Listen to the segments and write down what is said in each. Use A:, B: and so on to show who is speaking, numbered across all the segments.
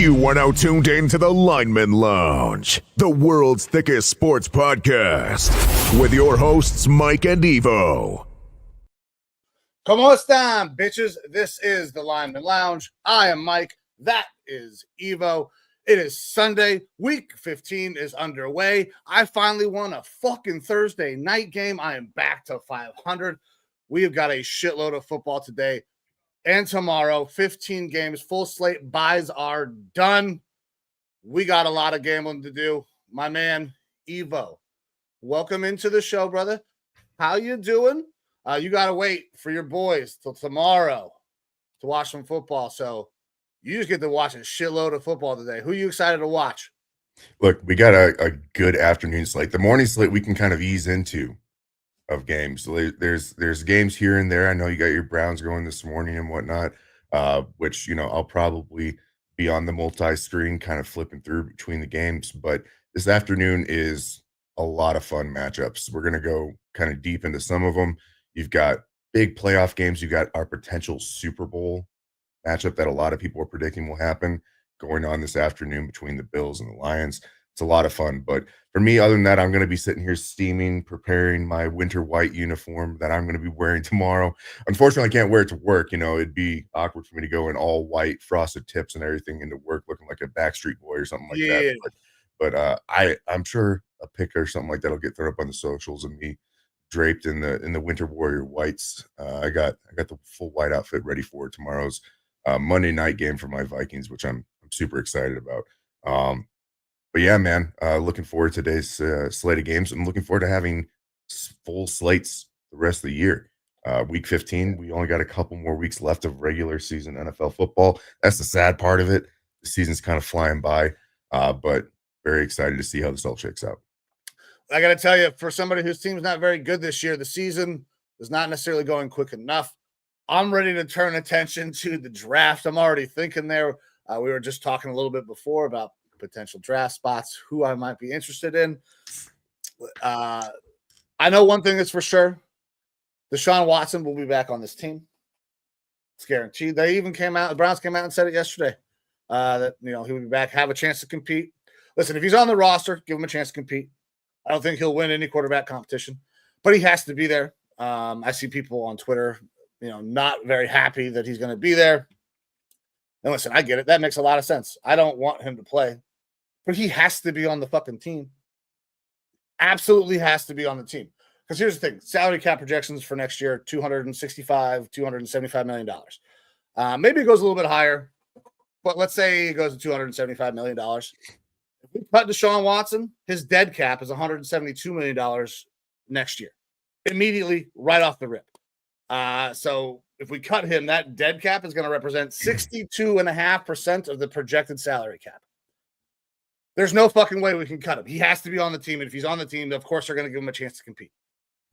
A: You are now tuned in to the Lineman Lounge, the world's thickest sports podcast, with your hosts, Mike and Evo.
B: ¿Cómo están, bitches? This is the Lineman Lounge. I am Mike. That is Evo. It is Sunday. Week 15 is underway. I finally won a fucking Thursday night game. I am back to 500. We have got a shitload of football today and tomorrow. 15 games, full slate. Buys are done. We got a lot of gambling to do. My man, Evo, welcome into the show, brother. How you doing? You got to wait for your boys till tomorrow to watch some football. So you just get to watch a shitload of football today. Who are you excited to watch?
C: Look, we got a good afternoon slate. The morning slate we can kind of ease into of games. So there's games here and there. I know you got your Browns going this morning and whatnot, which, you know, I'll probably be on the multi-screen kind of flipping through between the games. But this afternoon is a lot of fun matchups. We're going to go kind of deep into some of them. You've got big playoff games. You've got our potential Super Bowl matchup that a lot of people are predicting will happen going on this afternoon between the Bills and the Lions. It's a lot of fun. But for me, other than that, I'm going to be sitting here steaming, preparing my winter white uniform that I'm going to be wearing tomorrow. Unfortunately, I can't wear it to work. You know, it'd be awkward for me to go in all white, frosted tips and everything into work looking like a Backstreet Boy or something like that. But I'm sure a pic or something like that will get thrown up on the socials of me draped in the Winter Warrior whites. I got the full white outfit ready for tomorrow's Monday night game for my Vikings, which I'm super excited about. But yeah, man, looking forward to today's slate of games. I'm looking forward to having full slates the rest of the year. Week 15, we only got a couple more weeks left of regular season NFL football. That's the sad part of it. The season's kind of flying by, but very excited to see how this all shakes out.
B: I got to tell you, for somebody whose team's not very good this year, the season is not necessarily going quick enough. I'm ready to turn attention to the draft. I'm already thinking there. We were just talking a little bit before about potential draft spots, who I might be interested in. I know one thing that's for sure. Deshaun Watson will be back on this team. It's guaranteed. They even came out, the Browns came out and said it yesterday, that, you know, he will be back, have a chance to compete. Listen, if he's on the roster, give him a chance to compete. I don't think he'll win any quarterback competition, but he has to be there. I see people on Twitter, you know, not very happy that he's going to be there. And listen, I get it. That makes a lot of sense. I don't want him to play, but he has to be on the fucking team. Absolutely has to be on the team. Because here's the thing. Salary cap projections for next year, $275 million. Maybe it goes a little bit higher, but let's say it goes to $275 million. If we cut Deshaun Watson, his dead cap is $172 million next year. Immediately, right off the rip. So if we cut him, that dead cap is going to represent 62.5% of the projected salary cap. There's no fucking way we can cut him. He has to be on the team. And if he's on the team, of course, they're going to give him a chance to compete.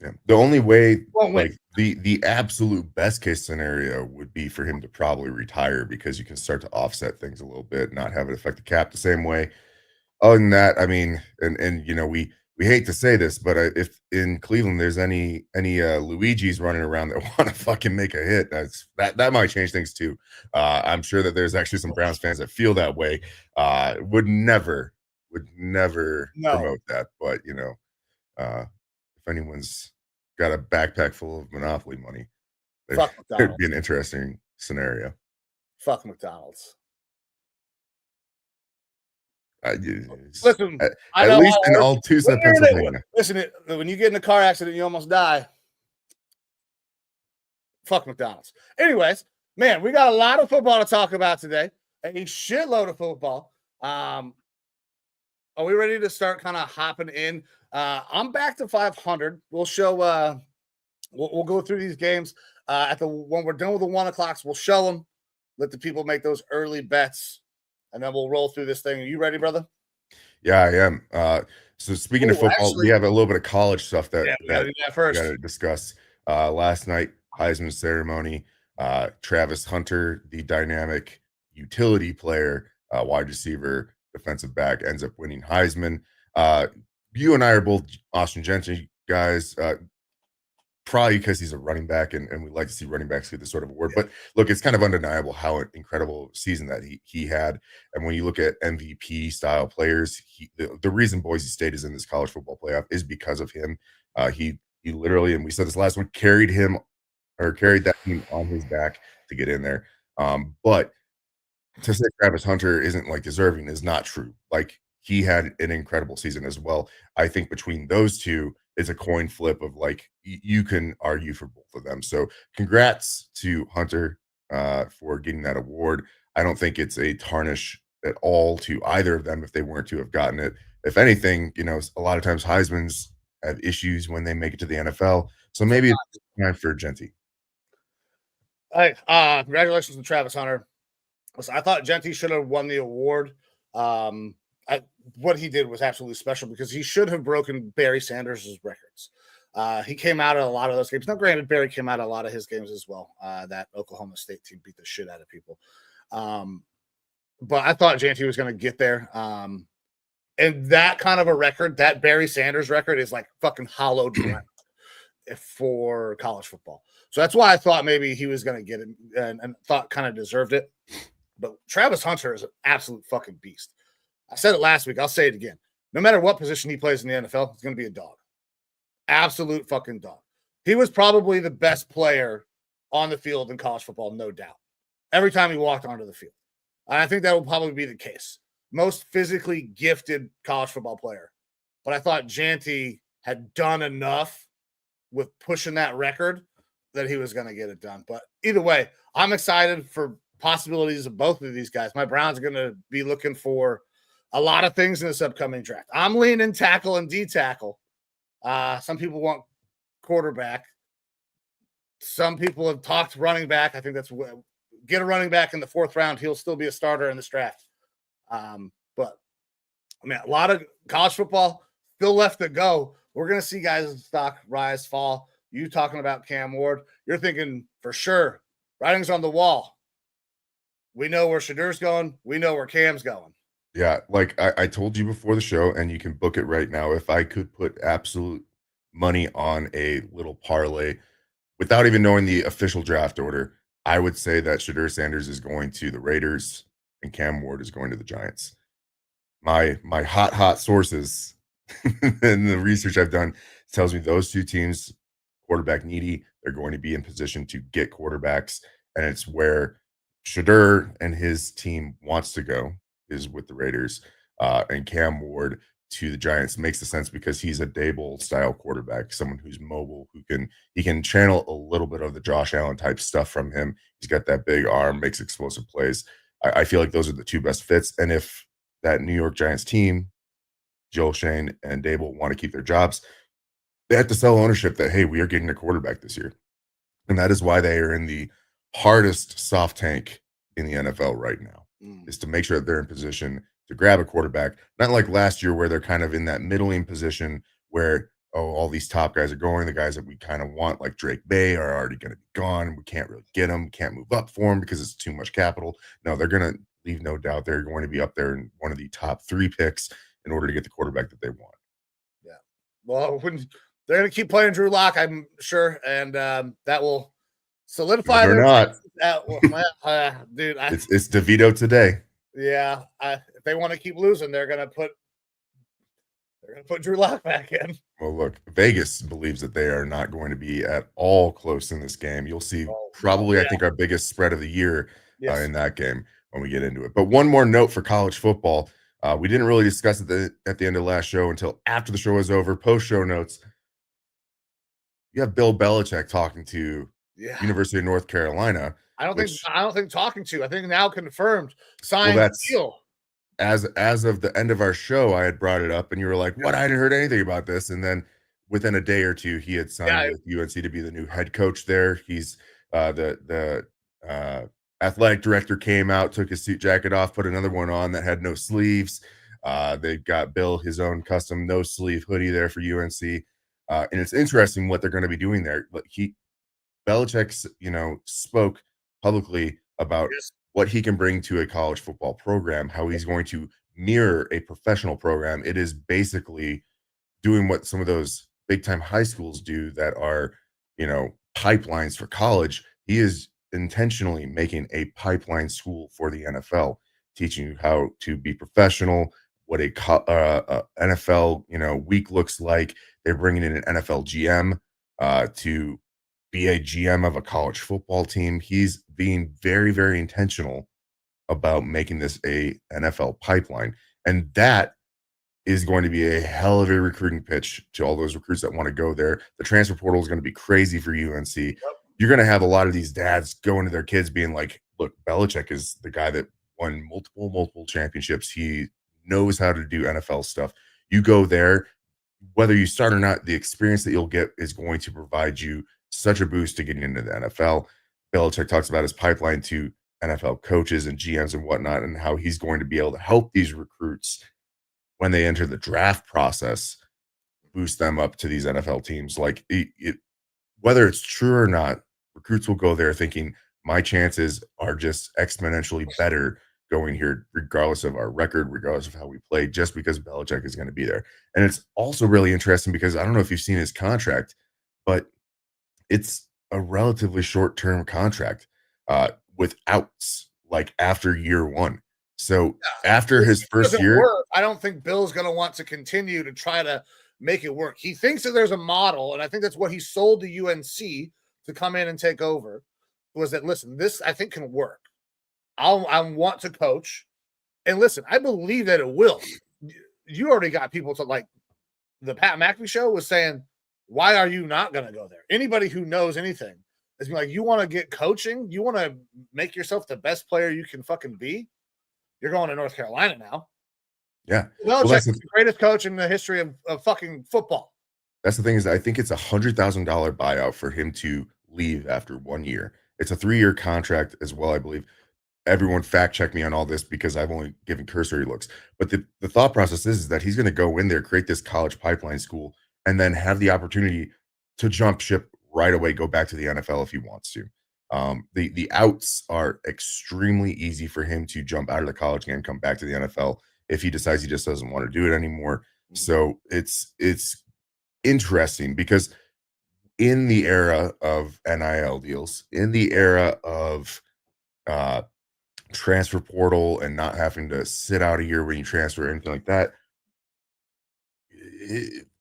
C: Yeah. The only way, like the absolute best case scenario would be for him to probably retire because you can start to offset things a little bit, not have it affect the cap the same way. Other than that, I mean, and you know, we hate to say this, but if in Cleveland there's any Luigis running around that want to fucking make a hit, that might change things too. I'm sure that there's actually some Browns fans that feel that way. Would never promote that, but you know, if anyone's got a backpack full of Monopoly money, there'd be an interesting scenario.
B: Fuck McDonald's.
C: Listen, at least in Altoona, Pennsylvania.
B: Listen, when you get in a car accident, you almost die. Fuck McDonald's. Anyways, man, we got a lot of football to talk about today. A shitload of football. Are we ready to start kind of hopping in? I'm back to 500. We'll show. We'll go through these games when we're done with the 1 o'clocks. We'll show them. Let the people make those early bets. And then we'll roll through this thing. Are you ready, brother?
C: Yeah, I am. So speaking of football, we have a little bit of college stuff that
B: we got to
C: discuss. Last night, Heisman ceremony. Travis Hunter, the dynamic utility player, wide receiver, defensive back, ends up winning Heisman. You and I are both Austin Gentry guys. probably because he's a running back, and we like to see running backs get this sort of award. But look, it's kind of undeniable how incredible season that he had. And when you look at MVP style players, the reason Boise State is in this college football playoff is because of him. He literally, and we said this last one, carried that team on his back to get in there. But to say Travis Hunter isn't like deserving is not true. Like, he had an incredible season as well. I think between those two, it's a coin flip of like you can argue for both of them. So congrats to Hunter for getting that award. I don't think it's a tarnish at all to either of them if they weren't to have gotten it. If anything, a lot of times Heisman's have issues when they make it to the NFL. So maybe it's time for Genty.
B: Hey, congratulations to Travis Hunter. Listen, I thought Genty should have won the award. What he did was absolutely special because he should have broken Barry Sanders' records. He came out of a lot of those games. Now, granted, Barry came out of a lot of his games as well. That Oklahoma State team beat the shit out of people. But I thought Genty was going to get there. And that kind of a record, that Barry Sanders record, is like fucking hollowed ground for college football. So that's why I thought maybe he was going to get it and thought kind of deserved it. But Travis Hunter is an absolute fucking beast. I said it last week. I'll say it again. No matter what position he plays in the NFL, he's going to be a dog. Absolute fucking dog. He was probably the best player on the field in college football, no doubt. Every time he walked onto the field. And I think that will probably be the case. Most physically gifted college football player. But I thought Genty had done enough with pushing that record that he was going to get it done. But either way, I'm excited for possibilities of both of these guys. My Browns are going to be looking for a lot of things in this upcoming draft. I'm leaning tackle and D-tackle. Some people want quarterback. Some people have talked running back. I think that's get a running back in the 4th round. He'll still be a starter in this draft. But I mean, a lot of college football still left to go. We're going to see guys in stock rise, fall. You talking about Cam Ward. You're thinking for sure writing's on the wall. We know where Shedur's going. We know where Cam's going.
C: Yeah, like I told you before the show, and you can book it right now. If I could put absolute money on a little parlay without even knowing the official draft order, I would say that Shadur Sanders is going to the Raiders and Cam Ward is going to the Giants. My hot sources and the research I've done tells me those two teams, quarterback needy, they're going to be in position to get quarterbacks, and it's where Shadur and his team wants to go is with the Raiders, and Cam Ward to the Giants makes the sense because he's a Dable style quarterback, someone who's mobile, he can channel a little bit of the Josh Allen type stuff from him. He's got that big arm, makes explosive plays. I feel like those are the two best fits. And if that New York Giants team, Joel Shane and Dable, want to keep their jobs, they have to sell ownership that, hey, we are getting a quarterback this year. And that is why they are in the hardest soft tank in the NFL right now, is to make sure that they're in position to grab a quarterback. Not like last year where they're kind of in that middling position where, all these top guys are going. The guys that we kind of want, like Drake Bay, are already going to be gone. We can't really get them, can't move up for them because it's too much capital. No, they're going to leave no doubt. They're going to be up there in one of the top 3 picks in order to get the quarterback that they want.
B: Yeah. Well, they're going to keep playing Drew Lock, I'm sure, and that will solidify
C: their not.
B: Dude,
C: it's DeVito today.
B: Yeah, if they want to keep losing, they're going to put Drew Lock back in.
C: Well, look, Vegas believes that they are not going to be at all close in this game. You'll see I think, our biggest spread of the year in that game when we get into it. But one more note for college football. We didn't really discuss it at the end of the last show until after the show was over. Post-show notes. You have Bill Belichick talking to University of North Carolina.
B: I don't think talking to. I think now confirmed. Signed deal.
C: As of the end of our show, I had brought it up, and you were like, "What? I hadn't heard anything about this." And then within a day or two, he had signed with UNC to be the new head coach there. He's the athletic director came out, took his suit jacket off, put another one on that had no sleeves. They got Bill his own custom no sleeve hoodie there for UNC, and it's interesting what they're going to be doing there. But Belichick, spoke publicly about what he can bring to a college football program, how he's going to mirror a professional program. It is basically doing what some of those big time high schools do that are, pipelines for college. He is intentionally making a pipeline school for the NFL, teaching you how to be professional, what a NFL week looks like. They're bringing in an NFL GM to be a GM of a college football team. He's being very, very intentional about making this a NFL pipeline, and that is going to be a hell of a recruiting pitch to all those recruits that want to go there. The transfer portal is going to be crazy for UNC. You're going to have a lot of these dads going to their kids being like, look, Belichick is the guy that won multiple championships. He knows how to do NFL stuff. You go there, whether you start or not, the experience that you'll get is going to provide you such a boost to getting into the NFL. Belichick talks about his pipeline to NFL coaches and GMs and whatnot, and how he's going to be able to help these recruits when they enter the draft process, boost them up to these NFL teams. Like whether it's true or not, recruits will go there thinking my chances are just exponentially better going here, regardless of our record, regardless of how we play, just because Belichick is going to be there. And it's also really interesting because I don't know if you've seen his contract, but it's a relatively short-term contract with outs like after year one. So after his first year,
B: I don't think Bill's going to want to continue to try to make it work. He thinks that there's a model, and I think that's what he sold to UNC to come in and take over, was that, listen, this I think can work. I want to coach. And listen, I believe that it will. You already got people to, like, the Pat McAfee show was saying, why are you not going to go there? Anybody who knows anything is like, you want to get coaching? You want to make yourself the best player you can fucking be? You're going to North Carolina now.
C: Yeah.
B: Belichick's the greatest coach in the history of fucking football.
C: That's the thing, is I think it's $100,000 buyout for him to leave after 1 year. It's a 3-year contract as well, I believe. Everyone fact check me on all this because I've only given cursory looks. But the thought process is that he's going to go in there, create this college pipeline school, and then have the opportunity to jump ship right away, go back to the NFL if he wants to. The outs are extremely easy for him to jump out of the college game, come back to the NFL if he decides he just doesn't want to do it anymore. So it's interesting because in the era of NIL deals, in the era of transfer portal and not having to sit out a year when you transfer or anything like that,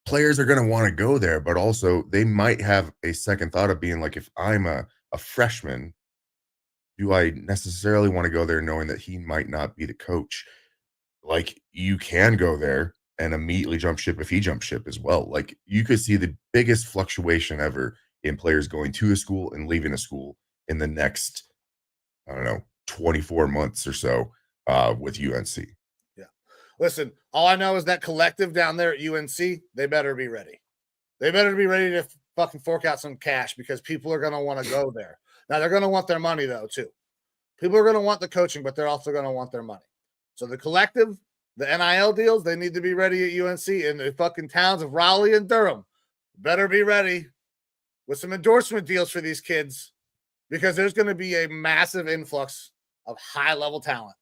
C: players are going to want to go there, but also they might have a second thought of being like, if I'm a freshman, do I necessarily want to go there knowing that he might not be the coach? Like, you can go there and immediately jump ship if he jumps ship as well. Like, you could see the biggest fluctuation ever in players going to a school and leaving a school in the next, I don't know, 24 months or so with UNC.
B: Yeah. Listen, all I know is that collective down there at UNC, they better be ready. They better be ready to fucking fork out some cash because people are going to want to go there. Now, they're going to want their money, though, too. People are going to want the coaching, but they're also going to want their money. So the collective, the NIL deals, they need to be ready at UNC, and the fucking towns of Raleigh and Durham better be ready with some endorsement deals for these kids, because there's going to be a massive influx of high-level talent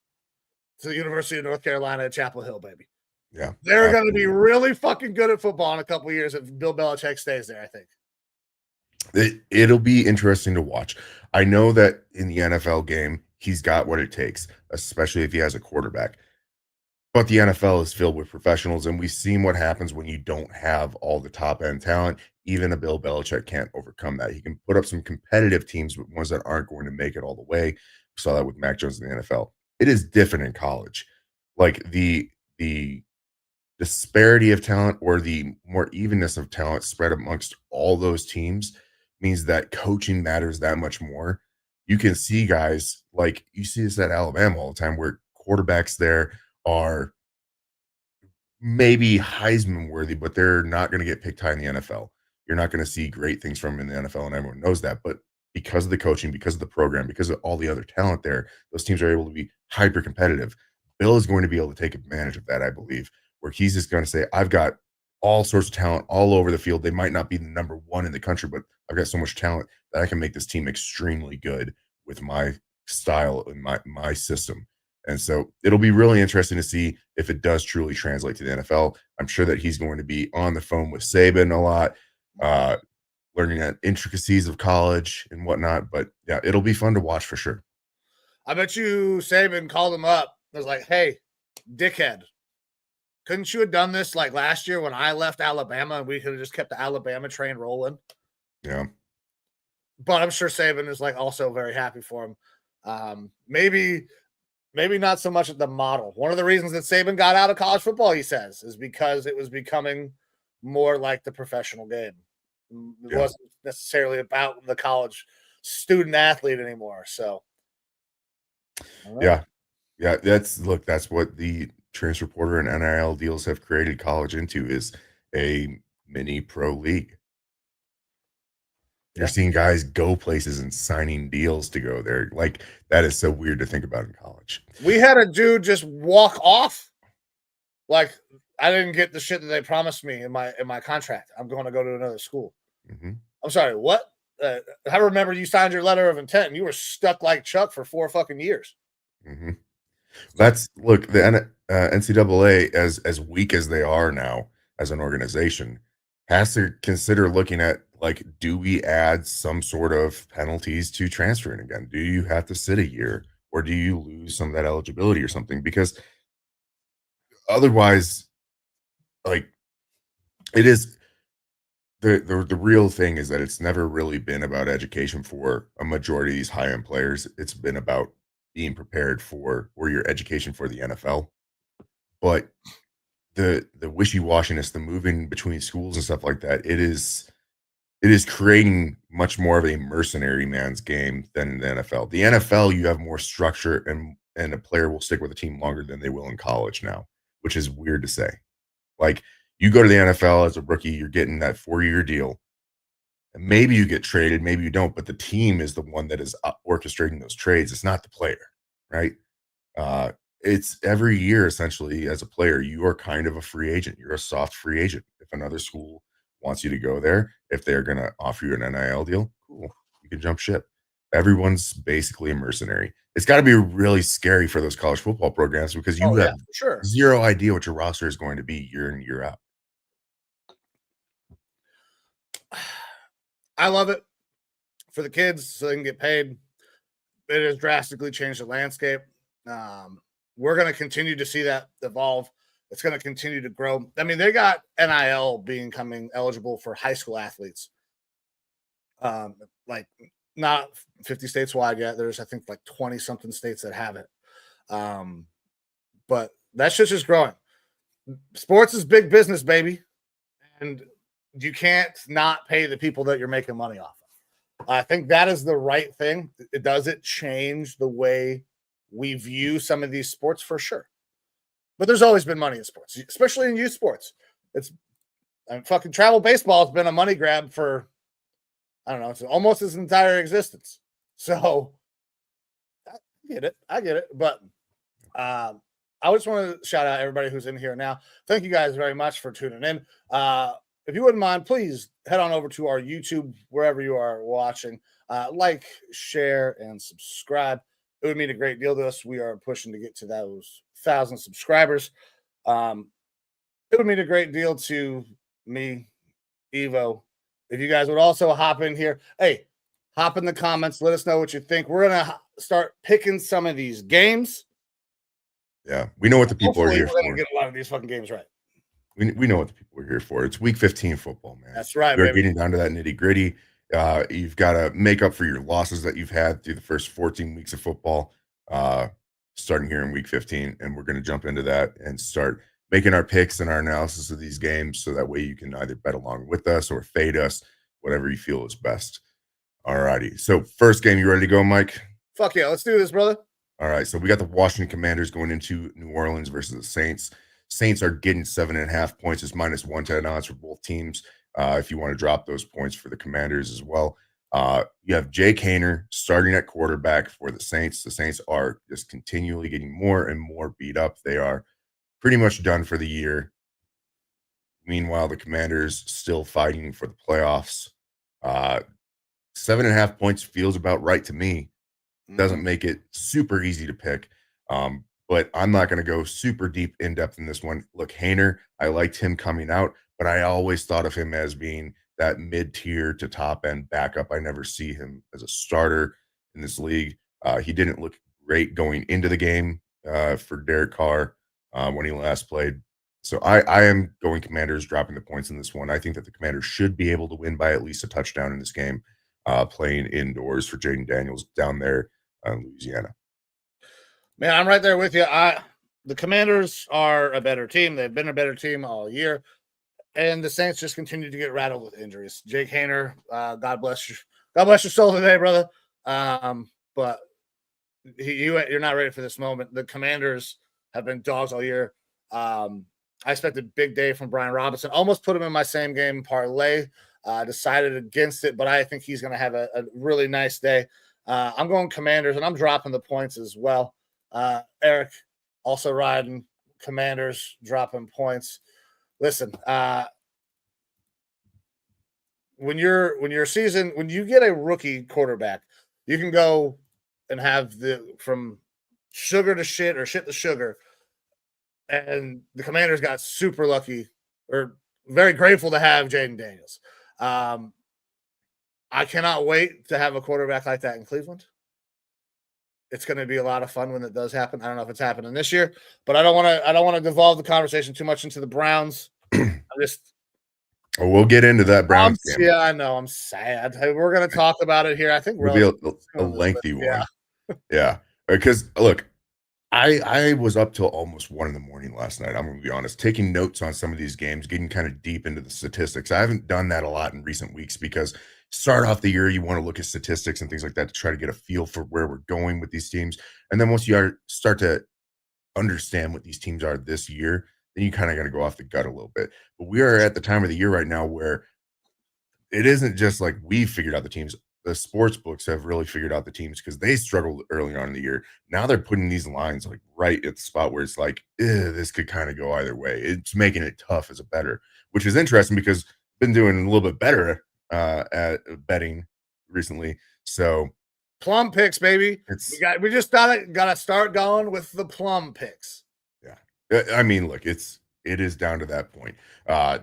B: to the University of North Carolina at Chapel Hill, baby.
C: Yeah.
B: They're going to be really fucking good at football in a couple of years if Bill Belichick stays there, I think.
C: It'll be interesting to watch. I know that in the NFL game, he's got what it takes, especially if he has a quarterback. But the NFL is filled with professionals, and we've seen what happens when you don't have all the top-end talent. Even a Bill Belichick can't overcome that. He can put up some competitive teams, but ones that aren't going to make it all the way. We saw that with Mac Jones in the NFL. It is different in college. Like, the disparity of talent, or the more evenness of talent spread amongst all those teams, means that coaching matters that much more. You can see guys, like you see this at Alabama all the time, where quarterbacks there are maybe Heisman worthy, but they're not going to get picked high in the NFL. You're not going to see great things from them in the NFL, and everyone knows that. But because of the coaching, because of the program, because of all the other talent there, those teams are able to be hyper competitive. Bill is going to be able to take advantage of that, I believe, where he's just going to say, I've got all sorts of talent all over the field. They might not be the number one in the country, but I've got so much talent that I can make this team extremely good with my style and my system. And so it'll be really interesting to see if it does truly translate to the NFL. I'm sure that he's going to be on the phone with Saban a lot. learning the intricacies of college and whatnot. But yeah, it'll be fun to watch for sure.
B: I bet you Saban called him up. Was like, hey, dickhead, couldn't you have done this like last year when I left Alabama and we could have just kept the Alabama train rolling?
C: Yeah.
B: But I'm sure Saban is like also very happy for him. Maybe not so much at the model. One of the reasons that Saban got out of college football, he says, is because it was becoming more like the professional game. It wasn't necessarily about the college student athlete anymore. So,
C: yeah, that's what the transfer portal and NIL deals have created college into, is a mini pro league. You're seeing guys go places and signing deals to go there. Like, that is so weird to think about in college.
B: We had a dude just walk off. Like, I didn't get the shit that they promised me in my contract. I'm going to go to another school.
C: Mm-hmm.
B: I'm sorry, what? I remember you signed your letter of intent and you were stuck like Chuck for 4 fucking years.
C: Mm-hmm. That's look, the NCAA, as weak as they are now as an organization, has to consider looking at, like, do we add some sort of penalties to transferring again? Do you have to sit a year, or do you lose some of that eligibility or something? Because otherwise, like, it is the real thing is that it's never really been about education for a majority of these high end players. It's been about being prepared for your education for the NFL. But the wishy-washiness, the moving between schools and stuff like that, it is creating much more of a mercenary man's game than the NFL. The NFL, you have more structure, and a player will stick with a team longer than they will in college now, which is weird to say. Like, you go to the NFL as a rookie, you're getting that 4-year deal. And maybe you get traded, maybe you don't, but the team is the one that is orchestrating those trades. It's not the player, right? It's every year, essentially, as a player, you are kind of a free agent. You're a soft free agent. If another school wants you to go there, if they're going to offer you an NIL deal, cool, you can jump ship. Everyone's basically a mercenary. It's got to be really scary for those college football programs, because you have zero idea what your roster is going to be year in, year out.
B: I love it for the kids so they can get paid. It has drastically changed the landscape. We're going to continue to see that evolve. It's going to continue to grow. I mean, they got NIL becoming eligible for high school athletes. Like, not 50 states wide yet. There's, I think, like 20 something states that have it. But that shit's just growing. Sports is big business, baby. And you can't not pay the people that you're making money off of. I think that is the right thing. It doesn't change the way we view some of these sports, for sure. But there's always been money in sports, especially in youth sports. Fucking travel baseball has been a money grab for, I don't know, it's almost its entire existence. So I get it. But I just want to shout out everybody who's in here now. Thank you guys very much for tuning in. If you wouldn't mind, please head on over to our YouTube, wherever you are watching. Like, share, and subscribe. It would mean a great deal to us. We are pushing to get to those 1,000 subscribers. It would mean a great deal to me, Evo, if you guys would also hop in here. Hey, hop in the comments. Let us know what you think. We're going to start picking some of these games.
C: Yeah, we know what the people are here for.
B: We're going to get a lot of these fucking games right.
C: We know what the people are here for. It's week 15 football, man.
B: That's right.
C: We're getting down to that nitty gritty. You've got to make up for your losses that you've had through the first 14 weeks of football, starting here in week 15. And we're going to jump into that and start making our picks and our analysis of these games, so that way you can either bet along with us or fade us, whatever you feel is best. All righty. So first game, you ready to go, Mike?
B: Fuck yeah. Let's do this, brother.
C: All right. So we got the Washington Commanders going into New Orleans versus the Saints. Saints are getting 7.5 points. It's -110 odds for both teams. If you want to drop those points for the Commanders as well. You have Jake Haener starting at quarterback for the Saints. The Saints are just continually getting more and more beat up. They are pretty much done for the year. Meanwhile, the Commanders still fighting for the playoffs. 7.5 points feels about right to me. Doesn't make it super easy to pick. But I'm not going to go super deep in depth in this one. Look, Haener, I liked him coming out, but I always thought of him as being that mid-tier to top end backup. I never see him as a starter in this league. He didn't look great going into the game for Derek Carr when he last played. So I am going Commanders, dropping the points in this one. I think that the Commanders should be able to win by at least a touchdown in this game, playing indoors for Jaden Daniels down there in Louisiana.
B: Man, I'm right there with you. The Commanders are a better team. They've been a better team all year. And the Saints just continue to get rattled with injuries. Jake Haener, God bless you. God bless your soul today, brother. But you're not ready for this moment. The Commanders have been dogs all year. I expect a big day from Brian Robinson. Almost put him in my same game parlay. Decided against it, but I think he's going to have a really nice day. I'm going Commanders, and I'm dropping the points as well. Eric also riding Commanders, dropping points. Listen, when you get a rookie quarterback, you can go and have from sugar to shit or shit to sugar. And the Commanders got super lucky, or very grateful to have Jaden Daniels. I cannot wait to have a quarterback like that in Cleveland. It's going to be a lot of fun when it does happen. I don't know if it's happening this year, but I don't want to devolve the conversation too much into the Browns.
C: We'll get into that Browns game.
B: Yeah, I know. I'm sad. We're going to talk about it here. I think
C: it'll be a lengthy one. Yeah, because look, I was up till almost 1 a.m. last night. I'm going to be honest, taking notes on some of these games, getting kind of deep into the statistics. I haven't done that a lot in recent weeks because start off the year, you want to look at statistics and things like that to try to get a feel for where we're going with these teams. And then once you start to understand what these teams are this year, then you kind of got to go off the gut a little bit. But we are at the time of the year right now where it isn't just like we've figured out the teams. The sports books have really figured out the teams because they struggled early on in the year. Now they're putting these lines like right at the spot where it's like, this could kind of go either way. It's making it tough as a bettor, which is interesting because I've been doing a little bit better at betting recently. So
B: plum picks, baby. We just got to start going with the plum picks.
C: Yeah. I mean, look, it is down to that point.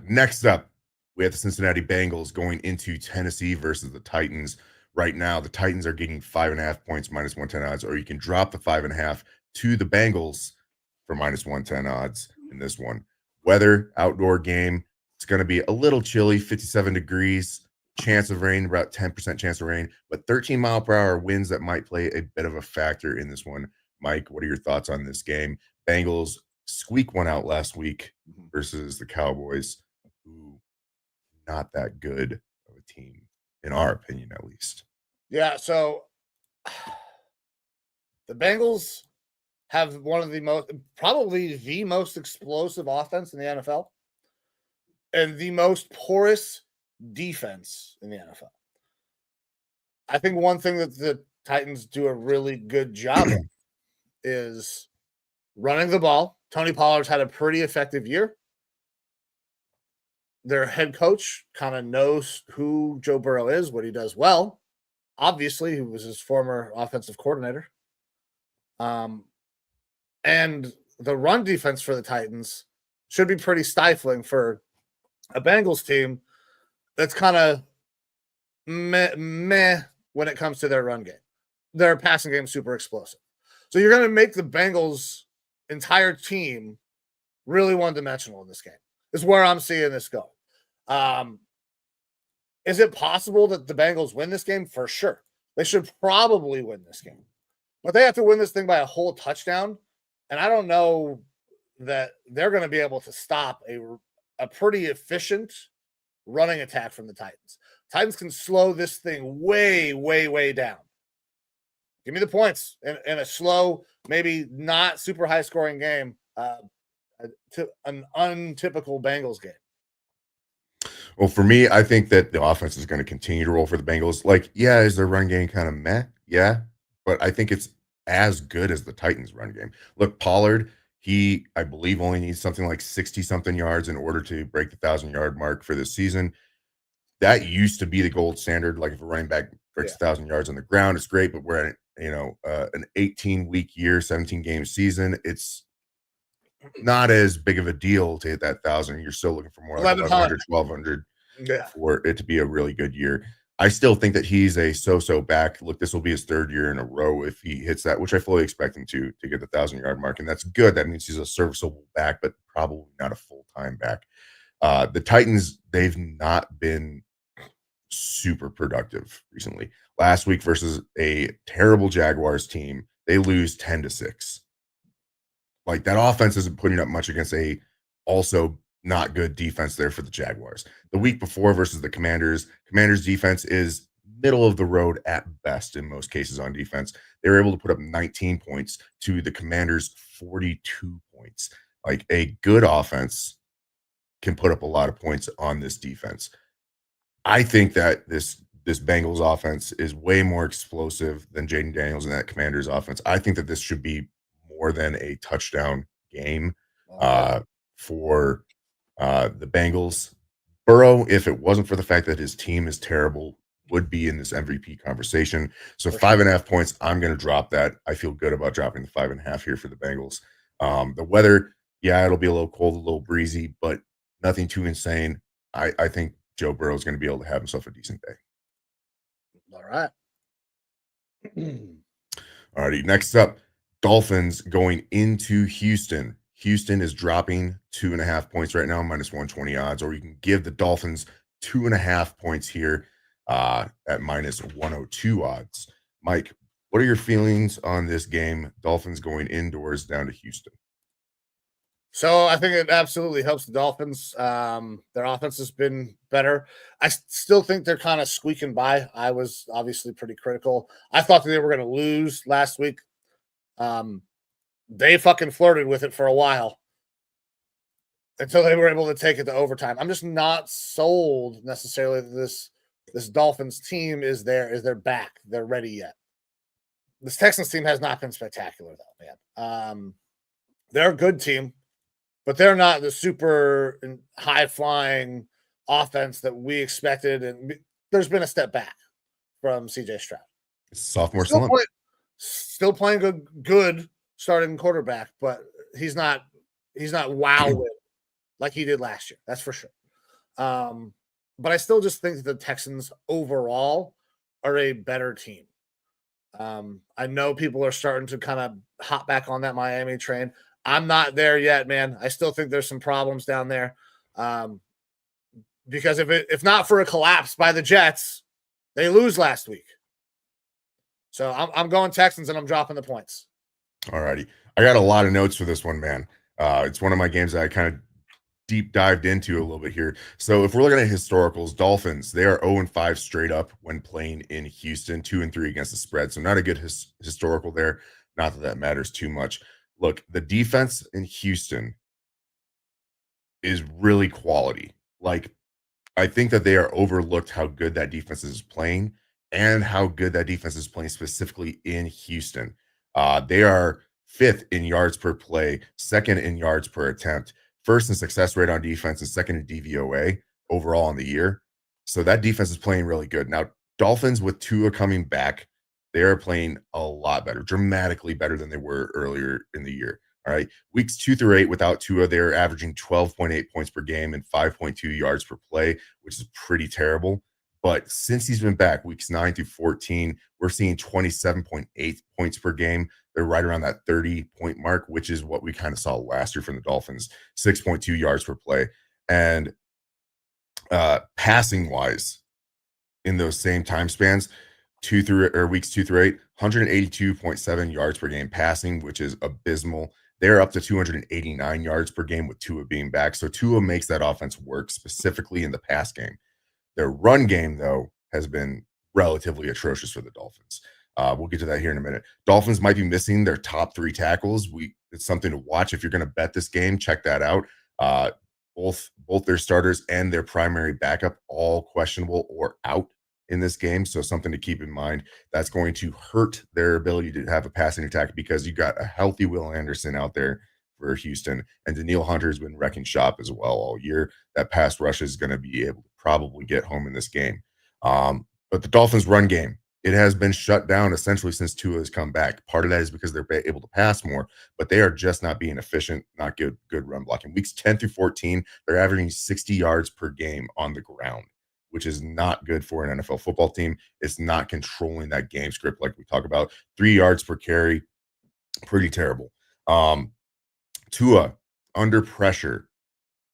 C: Next up, we have the Cincinnati Bengals going into Tennessee versus the Titans. Right now, the Titans are getting 5.5 points, minus 110 odds, or you can drop the 5.5 to the Bengals for minus 110 odds in this one. Weather, outdoor game. It's going to be a little chilly, 57 degrees, chance of rain, about 10% chance of rain, but 13-mile-per-hour winds that might play a bit of a factor in this one. Mike, what are your thoughts on this game? Bengals squeak one out last week versus the Cowboys, who not that good of a team, in our opinion, at least.
B: Yeah, so the Bengals have probably the most explosive offense in the NFL and the most porous defense in the NFL. I think one thing that the Titans do a really good job of is running the ball. Tony Pollard's had a pretty effective year. Their head coach kind of knows who Joe Burrow is, what he does well. Obviously, he was his former offensive coordinator. And the run defense for the Titans should be pretty stifling for a Bengals team that's kind of meh when it comes to their run game. Their passing game is super explosive. So you're going to make the Bengals' entire team really one-dimensional in this game. This is where I'm seeing this go. Is it possible that the Bengals win this game? For sure. They should probably win this game. But they have to win this thing by a whole touchdown. And I don't know that they're going to be able to stop a pretty efficient running attack from the Titans. Titans can slow this thing way, way, way down. Give me the points in a slow, maybe not super high-scoring game, to an untypical Bengals game.
C: Well, for me, I think that the offense is going to continue to roll for the Bengals. Like, yeah, is their run game kind of meh? Yeah, but I think it's as good as the Titans' run game. Look, Pollard, I believe, only needs something like 60-something yards in order to break the 1,000-yard mark for this season. That used to be the gold standard. Like, if a running back breaks 1,000 yards on the ground, it's great, but we're at, an 18-week year, 17-game season. It's not as big of a deal to hit that 1,000. You're still looking for more like 1,100, 1,200.
B: Yeah.
C: for it to be a really good year. I still think that he's a so-so back. Look, this will be his third year in a row if he hits that, which I fully expect him to get the 1,000-yard mark, and that's good. That means he's a serviceable back, but probably not a full-time back. The Titans, they've not been super productive recently. Last week versus a terrible Jaguars team, they lose 10-6. Like, that offense isn't putting up much against a also not good defense there for the Jaguars. The week before versus the Commanders defense is middle of the road at best in most cases on defense. They were able to put up 19 points to the Commanders 42 points. Like, a good offense can put up a lot of points on this defense. I think that this Bengals offense is way more explosive than Jaden Daniels and that Commanders offense. I think that this should be more than a touchdown game for the Bengals. Burrow, if it wasn't for the fact that his team is terrible, would be in this MVP conversation. So 5.5 points, I'm going to drop that. I feel good about dropping the 5.5 here for the Bengals. The weather, yeah, it'll be a little cold, a little breezy, but nothing too insane. I think Joe Burrow is going to be able to have himself a decent day.
B: All right.
C: Alrighty, next up, Dolphins going into Houston. Houston is dropping 2.5 points right now, -120 odds, or you can give the Dolphins 2.5 points here at -102 odds. Mike, what are your feelings on this game? Dolphins going indoors down to Houston.
B: So I think it absolutely helps the Dolphins. Their offense has been better. I still think they're kind of squeaking by. I was obviously pretty critical. I thought that they were going to lose last week. They fucking flirted with it for a while until they were able to take it to overtime. I'm just not sold necessarily that this Dolphins team is their back. They're ready yet. This Texans team has not been spectacular though, man. They're a good team, but they're not the super high flying offense that we expected. And there's been a step back from CJ Stroud.
C: Sophomore slump.
B: Still playing good starting quarterback, but he's not wow like he did last year. That's for sure. But I still just think that the Texans overall are a better team. I know people are starting to kind of hop back on that Miami train. I'm not there yet, man. I still think there's some problems down there. Because if not for a collapse by the Jets, they lose last week. So I'm going Texans and I'm dropping the points.
C: All righty. I got a lot of notes for this one, man. It's one of my games that I kind of deep dived into a little bit here. So if we're looking at historicals, Dolphins, they are 0-5 straight up when playing in Houston, 2-3 against the spread. So not a good historical there. Not that that matters too much. Look, the defense in Houston is really quality. Like, I think that they are overlooked how good that defense is playing and how good that defense is playing specifically in Houston. They are 5th in yards per play, 2nd in yards per attempt, 1st in success rate on defense, and 2nd in DVOA overall on the year. So that defense is playing really good. Now, Dolphins with Tua coming back, they are playing a lot better, dramatically better than they were earlier in the year. All right. Weeks 2 through 8 without Tua, they're averaging 12.8 points per game and 5.2 yards per play, which is pretty terrible. But since he's been back, weeks 9 through 14, we're seeing 27.8 points per game. They're right around that 30-point mark, which is what we kind of saw last year from the Dolphins, 6.2 yards per play. And passing wise, in those same time spans, weeks 2 through 8, 182.7 yards per game passing, which is abysmal. They're up to 289 yards per game with Tua being back. So Tua makes that offense work specifically in the pass game. Their run game, though, has been relatively atrocious for the Dolphins. We'll get to that here in a minute. Dolphins might be missing their top 3 tackles. It's something to watch. If you're going to bet this game, check that out. Both their starters and their primary backup all questionable or out in this game. So something to keep in mind. That's going to hurt their ability to have a passing attack because you got a healthy Will Anderson out there for Houston, and Danielle Hunter has been wrecking shop as well all year. That pass rush is going to be able to probably get home in this game. But the Dolphins' run game it has been shut down essentially since Tua has come back. Part of that is because they're able to pass more, but they are just not being efficient, not good run blocking. Weeks 10 through 14, they're averaging 60 yards per game on the ground, which is not good for an NFL football team. It's not controlling that game script like we talk about. 3 yards per carry, pretty terrible. Tua, under pressure,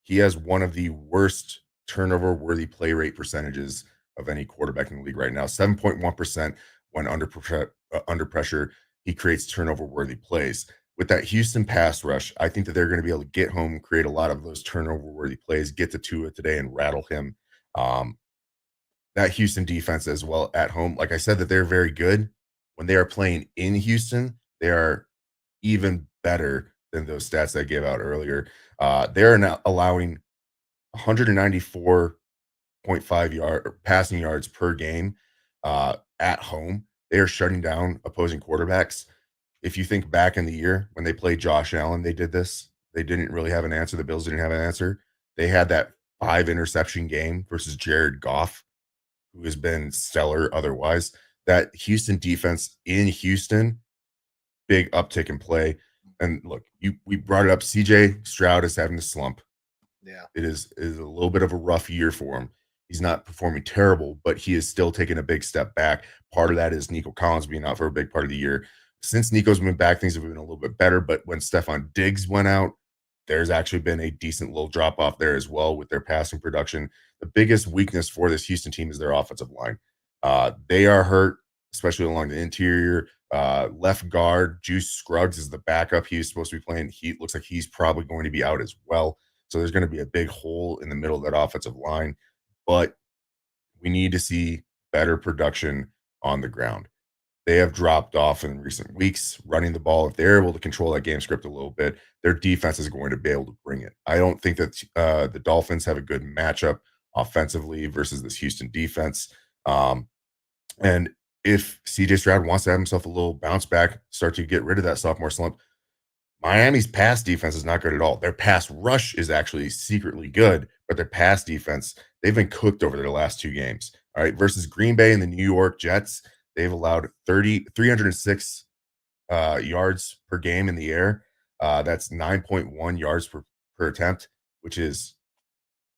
C: he has one of the worst turnover worthy play rate percentages of any quarterback in the league right now. 7.1% when under pressure, he creates turnover worthy plays. With that Houston pass rush, I think that they're going to be able to get home, create a lot of those turnover worthy plays, get to Tua today and rattle him. That Houston defense as well at home, like I said, that they're very good. When they are playing in Houston, they are even better than those stats I gave out earlier. They're now allowing 194.5 passing yards per game at home. They are shutting down opposing quarterbacks. If you think back in the year when they played Josh Allen, they did this. They didn't really have an answer. The Bills didn't have an answer. They had that 5 interception game versus Jared Goff, who has been stellar otherwise. That Houston defense in Houston, big uptick in play. And look, we brought it up. CJ Stroud is having a slump.
B: Yeah.
C: It is a little bit of a rough year for him. He's not performing terrible, but he is still taking a big step back. Part of that is Nico Collins being out for a big part of the year. Since Nico's been back, things have been a little bit better. But when Stephon Diggs went out, there's actually been a decent little drop off there as well with their passing production. The biggest weakness for this Houston team is their offensive line. They are hurt, especially along the interior. Left guard, Juice Scruggs is the backup. He's supposed to be playing. He looks like he's probably going to be out as well. So there's going to be a big hole in the middle of that offensive line. But we need to see better production on the ground. They have dropped off in recent weeks running the ball. If they're able to control that game script a little bit, their defense is going to be able to bring it. I don't think that the Dolphins have a good matchup offensively versus this Houston defense. And if CJ Stroud wants to have himself a little bounce back, start to get rid of that sophomore slump, Miami's pass defense is not good at all. Their pass rush is actually secretly good, but their pass defense, they've been cooked over their last 2 games. All right, versus Green Bay and the New York Jets, they've allowed 306 yards per game in the air. That's 9.1 yards per attempt, which is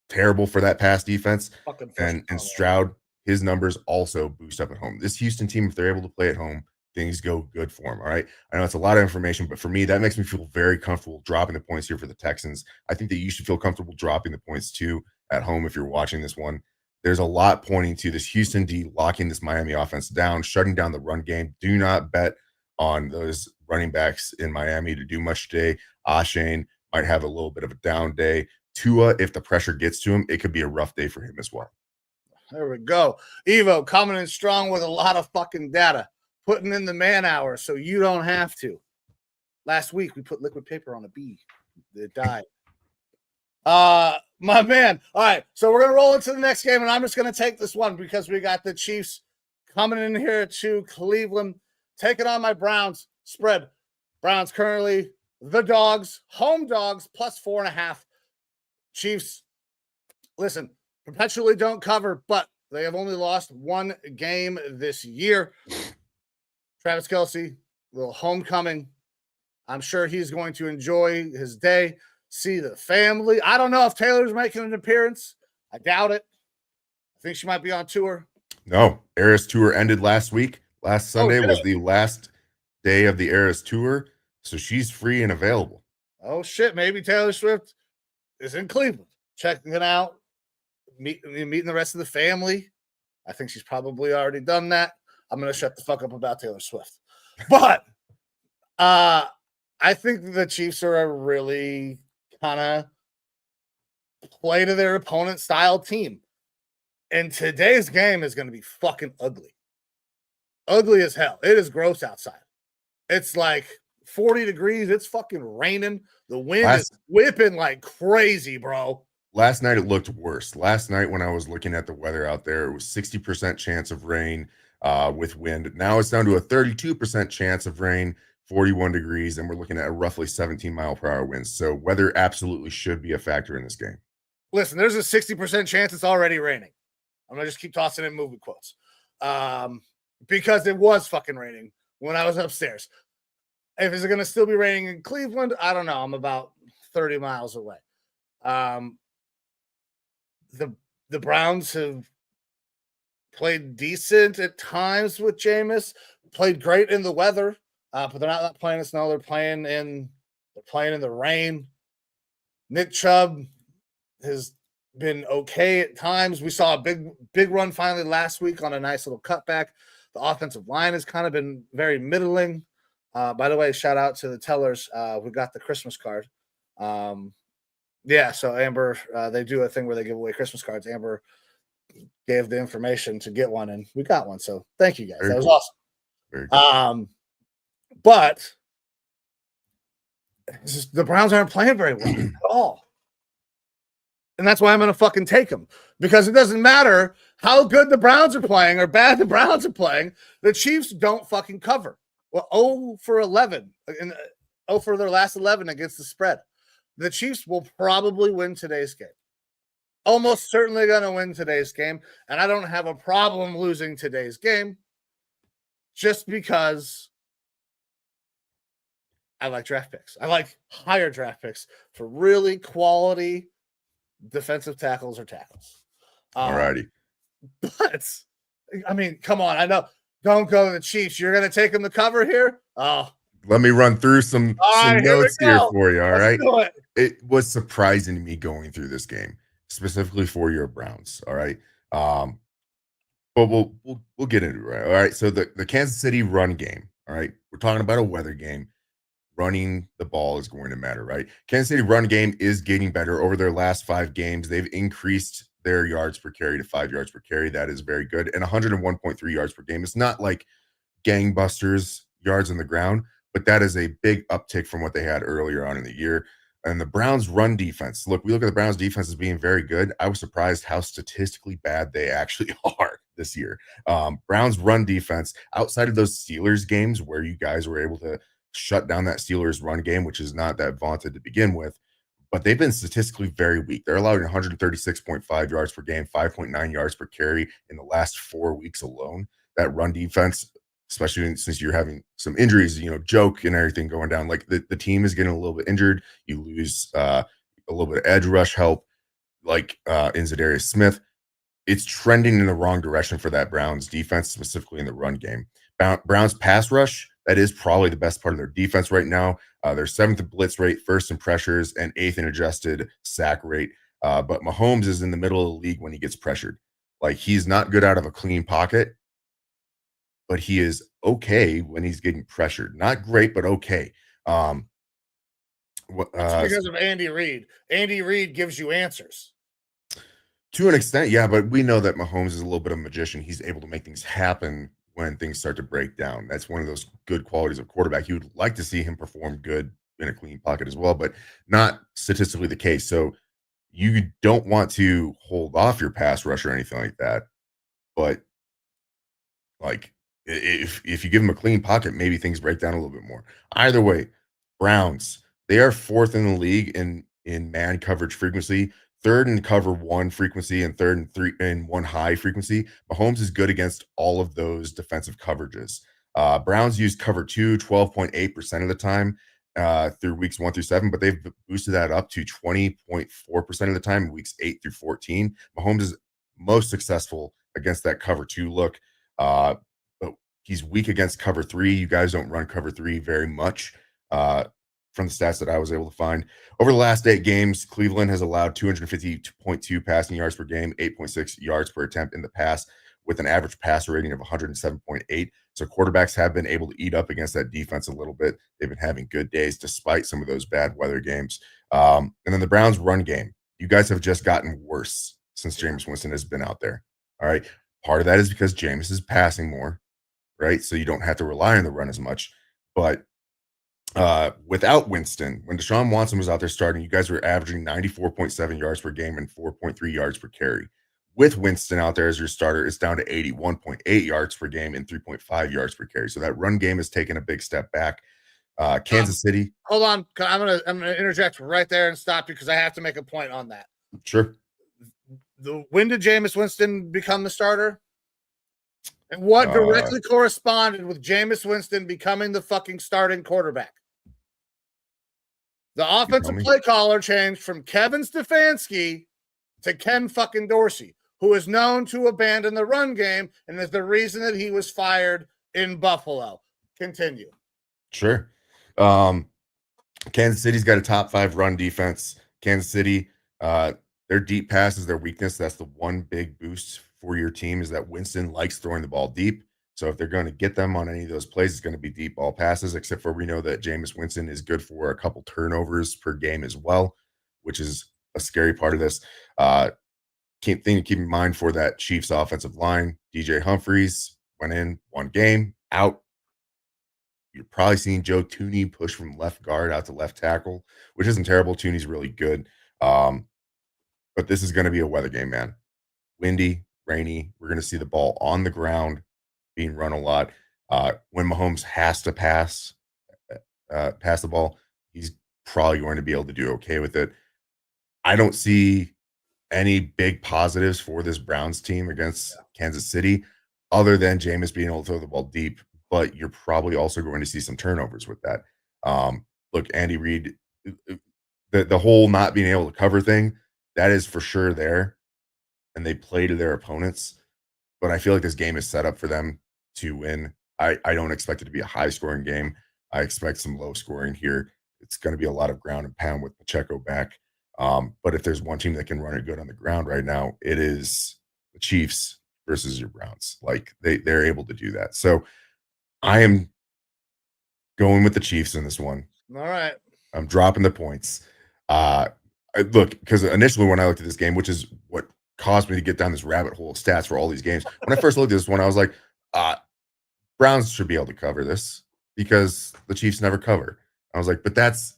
C: terrible for that pass defense. And Stroud, his numbers also boost up at home. This Houston team, if they're able to play at home, things go good for them. All right. I know it's a lot of information, but for me, that makes me feel very comfortable dropping the points here for the Texans. I think that you should feel comfortable dropping the points too at home if you're watching this one. There's a lot pointing to this Houston D locking this Miami offense down, shutting down the run game. Do not bet on those running backs in Miami to do much today. Ashane might have a little bit of a down day. Tua, if the pressure gets to him, it could be a rough day for him as well.
B: There we go. Evo coming in strong with a lot of fucking data, putting in the man hour so you don't have to. Last week, we put liquid paper on a bee. It died. My man. All right, so we're going to roll into the next game, and I'm just going to take this one because we got the Chiefs coming in here to Cleveland, taking on my Browns. Spread. Browns currently the dogs, home dogs, plus 4.5. Chiefs, listen, perpetually don't cover, but they have only lost 1 game this year. Travis Kelce, little homecoming. I'm sure he's going to enjoy his day, see the family. I don't know if Taylor's making an appearance. I doubt it. I think she might be on tour.
C: No, Eras Tour ended last week. Last Sunday was the last day of the Eras Tour, so she's free and available.
B: Oh, shit. Maybe Taylor Swift is in Cleveland, checking it out, meeting the rest of the family. I think she's probably already done that. I'm going to shut the fuck up about Taylor Swift. But I think the Chiefs are a really kind of play to their opponent style team. And today's game is going to be fucking ugly. Ugly as hell. It is gross outside. It's like 40 degrees. It's fucking raining. The wind is whipping like crazy, bro.
C: Last night it looked worse. Last night when I was looking at the weather out there, it was 60% chance of rain with wind. Now it's down to a 32% chance of rain, 41 degrees, and we're looking at a roughly 17-mile-per-hour winds. So weather absolutely should be a factor in this game.
B: Listen, there's a 60% chance it's already raining. I'm going to just keep tossing in movie quotes. because it was fucking raining when I was upstairs. If it's going to still be raining in Cleveland, I don't know. I'm about 30 miles away. The Browns have played decent at times with Jameis, played great in the weather, but they're not playing in snow. They're playing in the rain. Nick Chubb has been okay at times. We saw a big run finally last week on a nice little cutback. The offensive line has kind of been very middling. By the way, shout out to the tellers. We got the Christmas card. So Amber, they do a thing where they give away Christmas cards. Amber gave the information to get one, and we got one. So thank you guys.
C: Very
B: that was
C: cool.
B: awesome.
C: Very cool.
B: But the Browns aren't playing very well at all. And that's why I'm going to fucking take them, because it doesn't matter how good the Browns are playing or bad the Browns are playing. The Chiefs don't fucking cover. Well, 0 for 11 and 0 for their last 11 against the spread. The Chiefs will probably win today's game. Almost certainly going to win today's game. And I don't have a problem losing today's game just because I like draft picks. I like higher draft picks for really quality defensive tackles or tackles.
C: Alrighty.
B: But, I mean, come on. I know. Don't go to the Chiefs. You're going to take them to cover here? Oh.
C: Let me run through some notes here for you, all right?
B: Do it.
C: It was surprising to me going through this game, specifically for your Browns, all right? But we'll get into it, right? All right, so the Kansas City run game, all right? We're talking about a weather game. Running the ball is going to matter, right? Kansas City run game is getting better. Over their last 5 games, they've increased their yards per carry to 5 yards per carry. That is very good. And 101.3 yards per game. It's not like gangbusters yards on the ground, but that is a big uptick from what they had earlier on in the year. And the Browns run defense. Look, we look at the Browns defense as being very good. I was surprised how statistically bad they actually are this year. Browns run defense, outside of those Steelers games where you guys were able to shut down that Steelers run game, which is not that vaunted to begin with, but they've been statistically very weak. They're allowing 136.5 yards per game, 5.9 yards per carry in the last 4 weeks alone. That run defense, especially since you're having some injuries, joke and everything going down, like the team is getting a little bit injured. You lose a little bit of edge rush help, like in Zadarius Smith. It's trending in the wrong direction for that Browns defense, specifically in the run game. Browns pass rush, that is probably the best part of their defense right now. They're 7th in blitz rate, 1st in pressures, and 8th in adjusted sack rate. But Mahomes is in the middle of the league when he gets pressured. Like, he's not good out of a clean pocket, but he is okay when he's getting pressured. Not great, but okay.
B: That's because of Andy Reid. Andy Reid gives you answers.
C: To an extent, yeah, but we know that Mahomes is a little bit of a magician. He's able to make things happen when things start to break down. That's one of those good qualities of quarterback. You would like to see him perform good in a clean pocket as well, but not statistically the case. So you don't want to hold off your pass rush or anything like that. But like, if you give him a clean pocket, maybe things break down a little bit more. Either way, Browns, they are 4th in the league in man coverage frequency, 3rd in cover 1 frequency, and 3rd in 1 high frequency. Mahomes is good against all of those defensive coverages. Browns use cover 2 12.8% of the time through weeks 1 through 7, but they've boosted that up to 20.4% of the time in weeks 8 through 14. Mahomes is most successful against that cover 2 look. But he's weak against cover 3. You guys don't run cover 3 very much. From the stats that I was able to find. Over the last 8 games, Cleveland has allowed 250.2 passing yards per game, 8.6 yards per attempt in the pass, with an average passer rating of 107.8. So quarterbacks have been able to eat up against that defense a little bit. They've been having good days despite some of those bad weather games. And then the Browns run game. You guys have just gotten worse since Jameis Winston has been out there. All right. Part of that is because Jameis is passing more, right? So you don't have to rely on the run as much. But without Winston, when Deshaun Watson was out there starting, you guys were averaging 94.7 yards per game and 4.3 yards per carry. With Winston out there as your starter, it's down to 81.8 yards per game and 3.5 yards per carry. So that run game has taken a big step back. Kansas City.
B: Hold on. I'm gonna interject right there and stop you because I have to make a point on that.
C: Sure.
B: When did Jameis Winston become the starter? And what directly corresponded with Jameis Winston becoming the fucking starting quarterback? The offensive play caller changed from Kevin Stefanski to Ken fucking Dorsey, who is known to abandon the run game and is the reason that he was fired in Buffalo. Continue.
C: Sure. Kansas City's got a top 5 run defense. Kansas City, their deep pass is their weakness. That's the one big boost for your team, is that Winston likes throwing the ball deep. So if they're going to get them on any of those plays, it's going to be deep ball passes, except for we know that Jameis Winston is good for a couple turnovers per game as well, which is a scary part of this. Thing to keep in mind for that Chiefs offensive line, DJ Humphries went in one game, out. You're probably seeing Joe Tooney push from left guard out to left tackle, which isn't terrible. Tooney's really good. But this is going to be a weather game, man. Windy, rainy. We're going to see the ball on the ground being run a lot. When Mahomes has to pass the ball, he's probably going to be able to do okay with it. I don't see any big positives for this Browns team against Kansas City other than Jameis being able to throw the ball deep, but you're probably also going to see some turnovers with that. Look, Andy Reid, the whole not being able to cover thing, that is for sure there, and they play to their opponents, but I feel like this game is set up for them to win. I don't expect it to be a high-scoring game. I expect some low scoring here. It's going to be a lot of ground and pound with Pacheco back. But if there's one team that can run it good on the ground right now, it is the Chiefs versus your Browns. Like they're able to do that. So I am going with the Chiefs in this one.
B: All right.
C: I'm dropping the points. Look, because initially when I looked at this game, which is what caused me to get down this rabbit hole of stats for all these games, when I first looked at this one, I was like, Browns should be able to cover this because the Chiefs never cover. I was like, but that's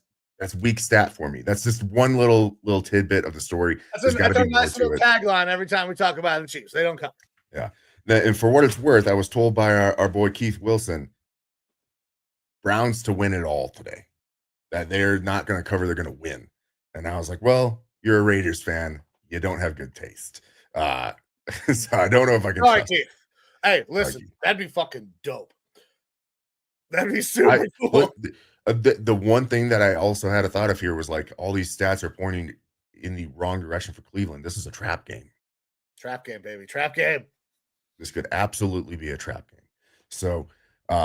C: weak stat for me. That's just one little tidbit of the story.
B: That's a nice little tagline every time we talk about the Chiefs. They don't cover.
C: Yeah. And for what it's worth, I was told by our boy Keith Wilson, Browns to win it all today. That they're not going to cover, they're going to win. And I was like, well, you're a Raiders fan. You don't have good taste. So I don't know if I can trust
B: Keith. Hey, listen, that'd be fucking dope. That'd be super cool.
C: The one thing that I also had a thought of here was like all these stats are pointing in the wrong direction for Cleveland. This is a trap game.
B: Trap game, baby. Trap game.
C: This could absolutely be a trap game. So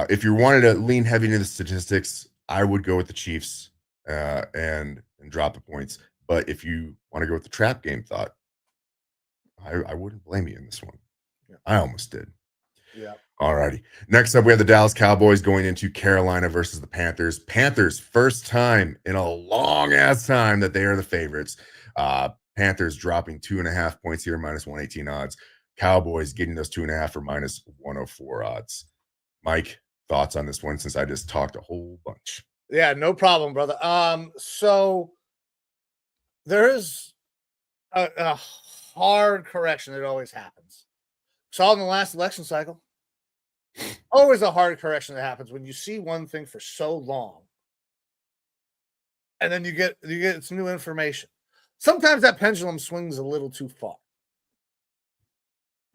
C: if you wanted to lean heavy into the statistics, I would go with the Chiefs and drop the points. But if you want to go with the trap game thought, I wouldn't blame you in this one. Yeah. I almost did.
B: Yeah.
C: All righty. Next up, we have the Dallas Cowboys going into Carolina versus the Panthers. Panthers, first time in a long ass time that they are the favorites. Panthers dropping 2.5 points here, minus 118 odds. Cowboys getting those 2.5 for minus 104 odds. Mike, thoughts on this one since I just talked a whole bunch?
B: Yeah, no problem, brother. So there is a hard correction that always happens. Saw in the last election cycle. Always a hard correction that happens when you see one thing for so long, and then you get some new information. Sometimes that pendulum swings a little too far.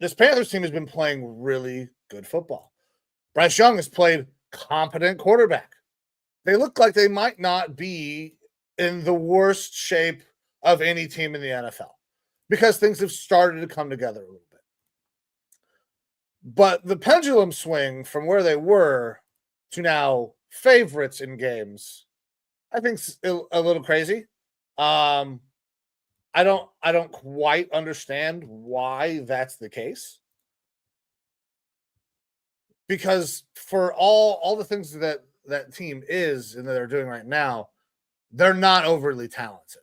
B: This Panthers team has been playing really good football. Bryce Young has played competent quarterback. They look like they might not be in the worst shape of any team in the NFL because things have started to come together a little bit. But the pendulum swing from where they were to now favorites in games, I think is a little crazy. I don't quite understand why that's the case. Because for all the things that team is and that they're doing right now, they're not overly talented.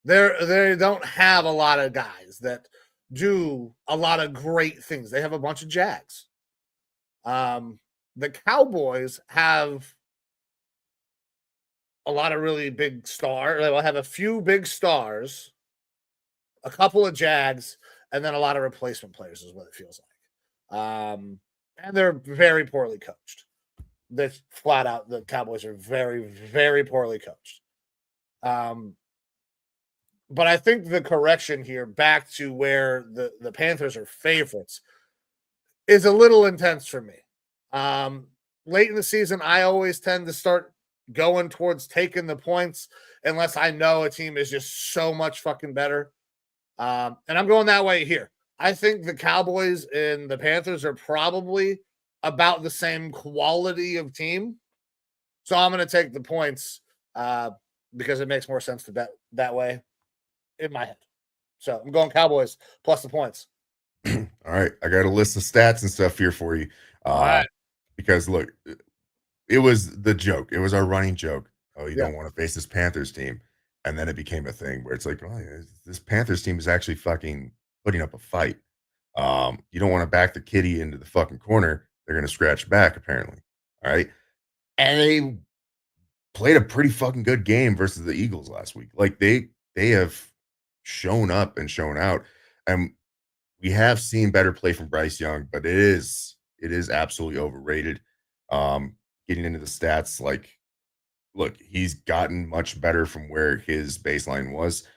B: They don't have a lot of guys that do a lot of great things. They have a bunch of Jags. The Cowboys have a lot of really big stars. They will have a few big stars, a couple of Jags, and then a lot of replacement players is what it feels like. And they're very poorly coached. That's flat out. The Cowboys are very, very poorly coached. But I think the correction here back to where the Panthers are favorites is a little intense for me. Late in the season, I always tend to start going towards taking the points unless I know a team is just so much fucking better. And I'm going that way here. I think the Cowboys and the Panthers are probably about the same quality of team. So I'm going to take the points because it makes more sense to bet that way in my head. So I'm going Cowboys plus the points.
C: All right. I got a list of stats and stuff here for you.
B: All right.
C: Because look, it was the joke. It was our running joke. Oh, you
B: Yeah.
C: don't want to face this Panthers team. And then it became a thing where it's like, oh, yeah, this Panthers team is actually fucking putting up a fight. You don't want to back the kitty into the fucking corner. They're going to scratch back, apparently. All right. And they played a pretty fucking good game versus the Eagles last week. Like they have shown up and shown out. And we have seen better play from Bryce Young, but it is absolutely overrated. Getting into the stats, like, look, he's gotten much better from where his baseline was,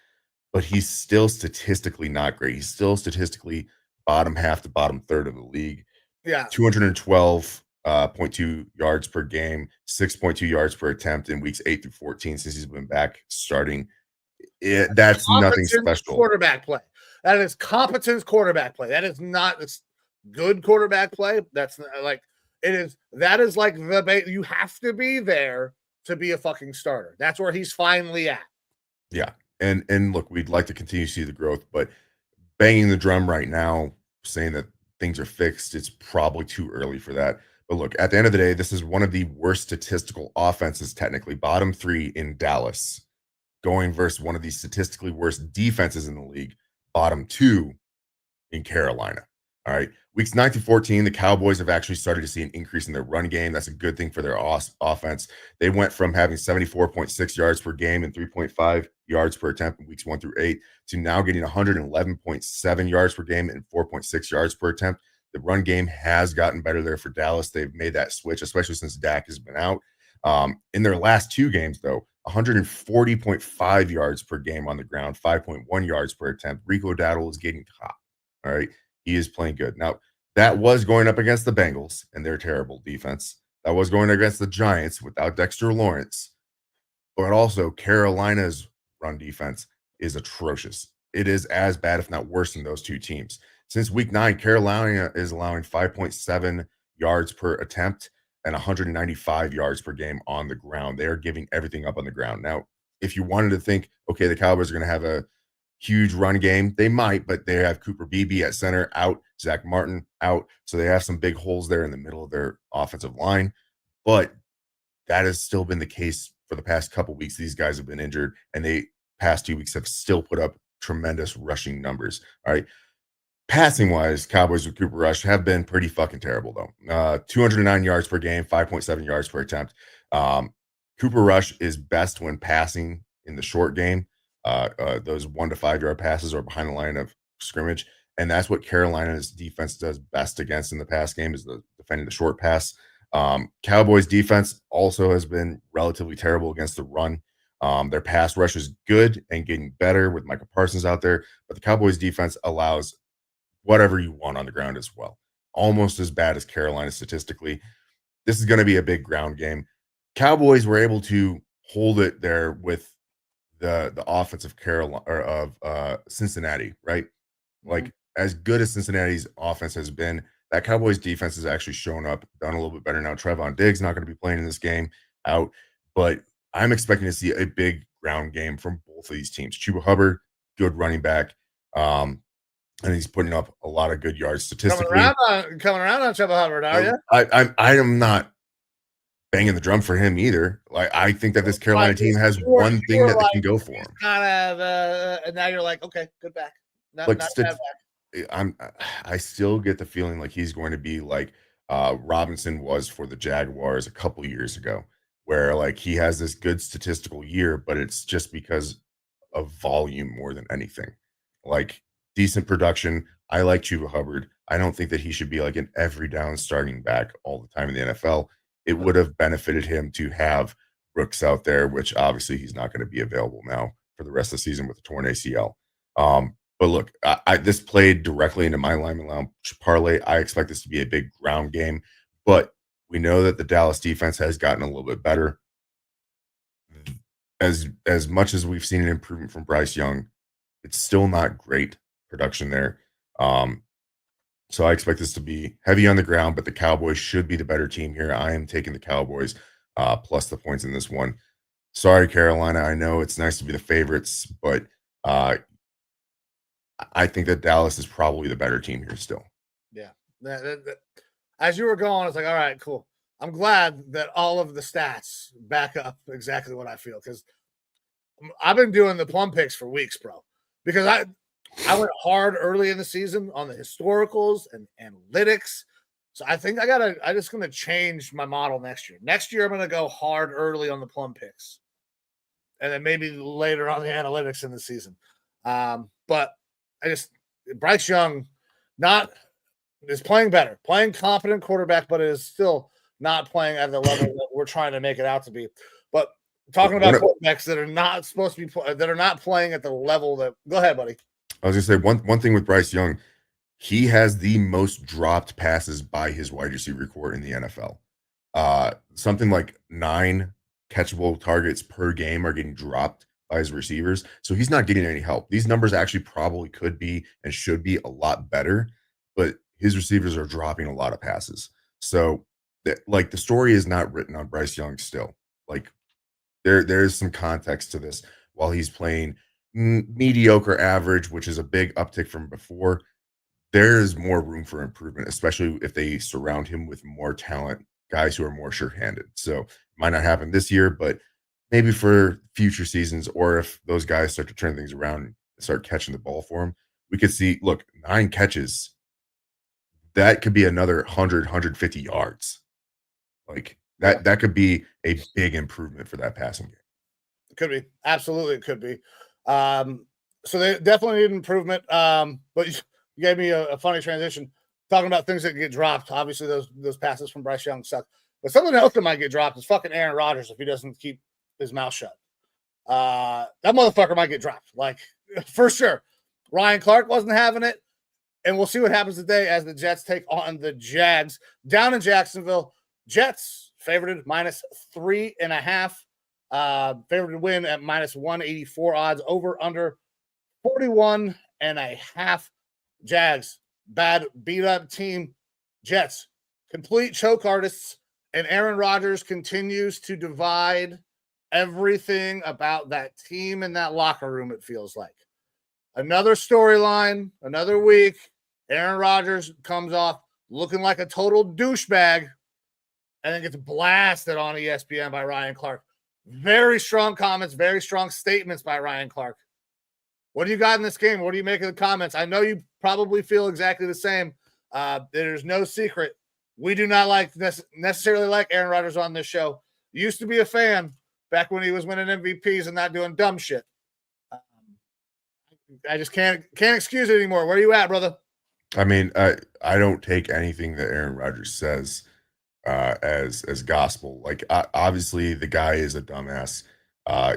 C: but he's still statistically not great. He's still statistically bottom half to bottom third of the league.
B: Yeah.
C: 212.2 yards per game, 6.2 yards per attempt in weeks 8 through 14 since he's been back starting. That's nothing special.
B: Quarterback play. That is competence quarterback play. That is not good quarterback play. That's not, like it is. That is like you have to be there to be a fucking starter. That's where he's finally at.
C: Yeah. And look, we'd like to continue to see the growth, but banging the drum right now, saying that things are fixed, it's probably too early for that. But look, at the end of the day, this is one of the worst statistical offenses, technically, bottom 3 in Dallas, going versus one of the statistically worst defenses in the league, bottom 2 in Carolina. All right. Weeks 9 through 14, the Cowboys have actually started to see an increase in their run game. That's a good thing for their offense. They went from having 74.6 yards per game and 3.5 yards per attempt in weeks 1 through 8 to now getting 111.7 yards per game and 4.6 yards per attempt. The run game has gotten better there for Dallas. They've made that switch, especially since Dak has been out. In their last 2 games, though, 140.5 yards per game on the ground, 5.1 yards per attempt. Rico Dowdle is getting hot. All right. He is playing good. Now, that was going up against the Bengals and their terrible defense. That was going against the Giants without Dexter Lawrence. But also, Carolina's run defense is atrocious. It is as bad, if not worse, than those 2 teams. Since week 9, Carolina is allowing 5.7 yards per attempt and 195 yards per game on the ground. They are giving everything up on the ground. Now, if you wanted to think, okay, the Cowboys are going to have a huge run game, they might, but they have Cooper Beebe at center out, Zach Martin out. So they have some big holes there in the middle of their offensive line. But that has still been the case for the past couple weeks. These guys have been injured, and they past 2 weeks have still put up tremendous rushing numbers. All right. Passing wise, Cowboys with Cooper Rush have been pretty fucking terrible, though. 209 yards per game, 5.7 yards per attempt. Cooper Rush is best when passing in the short game. Those 1 to 5 yard passes are behind the line of scrimmage. And that's what Carolina's defense does best against in the pass game, is defending the short pass. Cowboys defense also has been relatively terrible against the run. Their pass rush is good and getting better with Michael Parsons out there, but the Cowboys defense allows whatever you want on the ground as well. Almost as bad as Carolina statistically. This is going to be a big ground game. Cowboys were able to hold it there with the offensive Carolina or of Cincinnati, right? Like, as good as Cincinnati's offense has been, that Cowboys defense has actually shown up, done a little bit better now. Trevon Diggs not going to be playing in this game, out, but I'm expecting to see a big ground game from both of these teams. Chuba Hubbard, good running back, and he's putting up a lot of good yards statistically.
B: Coming around on Chuba Hubbard, are you?
C: I am not banging the drum for him either. Like, I think that this Carolina team has one thing that they can go for him.
B: Kind of, and now you're like, okay, good back.
C: Not bad back. I still get the feeling like he's going to be like Robinson was for the Jaguars a couple years ago, where like he has this good statistical year, but it's just because of volume more than anything. Like, decent production. I like Chuba Hubbard. I don't think that he should be like an every down starting back all the time in the NFL. It would have benefited him to have Brooks out there, which obviously he's not going to be available now for the rest of the season with a torn ACL. But look, this played directly into my Lineman Lounge parlay. I expect this to be a big ground game, but we know that the Dallas defense has gotten a little bit better. As much as we've seen an improvement from Bryce Young, it's still not great production there. So I expect this to be heavy on the ground, but the Cowboys should be the better team here. I am taking the Cowboys plus the points in this one. Sorry, Carolina. I know it's nice to be the favorites, but I think that Dallas is probably the better team here still.
B: Yeah. As you were going, it's like, all right, cool. I'm glad that all of the stats back up exactly what I feel, because I've been doing the plum picks for weeks, bro. Because I went hard early in the season on the historicals and analytics. So I think I'm just gonna change my model next year. Next year I'm gonna go hard early on the plum picks, and then maybe later on the analytics in the season. But Bryce Young is playing better, playing competent quarterback, but it is still not playing at the level that we're trying to make it out to be. But talking about quarterbacks that are not supposed to be that are not playing at the level that. Go ahead, buddy.
C: I was gonna say one thing with Bryce Young, he has the most dropped passes by his wide receiver core in the NFL. Something like 9 catchable targets per game are getting dropped by his receivers. So he's not getting any help. These numbers actually probably could be and should be a lot better, but his receivers are dropping a lot of passes. So the story is not written on Bryce Young still. Like there is some context to this. While he's playing mediocre average, which is a big uptick from before, there's more room for improvement, especially if they surround him with more talent, guys who are more sure-handed. So it might not happen this year, but maybe for future seasons, or if those guys start to turn things around and start catching the ball for him, we could see, look, 9 catches. That could be another 150 yards. Like that could be a big improvement for that passing game.
B: It could be. Absolutely, it could be. So they definitely need improvement. But you gave me a funny transition talking about things that get dropped. Obviously, those passes from Bryce Young suck. But something else that might get dropped is fucking Aaron Rodgers if he doesn't keep his mouth shut. That motherfucker might get dropped, like for sure. Ryan Clark wasn't having it, and we'll see what happens today as the Jets take on the Jags down in Jacksonville. Jets favored -3.5. Favored to win at -184 odds. Over under 41.5. Jags, bad beat up team. Jets, complete choke artists, and Aaron Rodgers continues to divide everything about that team and that locker room. It feels like another storyline, another week. Aaron Rodgers comes off looking like a total douchebag and then gets blasted on ESPN by Ryan Clark. Very strong comments, very strong statements by Ryan Clark. What do you got in this game? What do you make of the comments? I know you probably feel exactly the same. There's no secret. We do not necessarily like Aaron Rodgers on this show. Used to be a fan back when he was winning MVPs and not doing dumb shit. I just can't excuse it anymore. Where are you at, brother?
C: I mean, I don't take anything that Aaron Rodgers says as gospel. Like, obviously, the guy is a dumbass.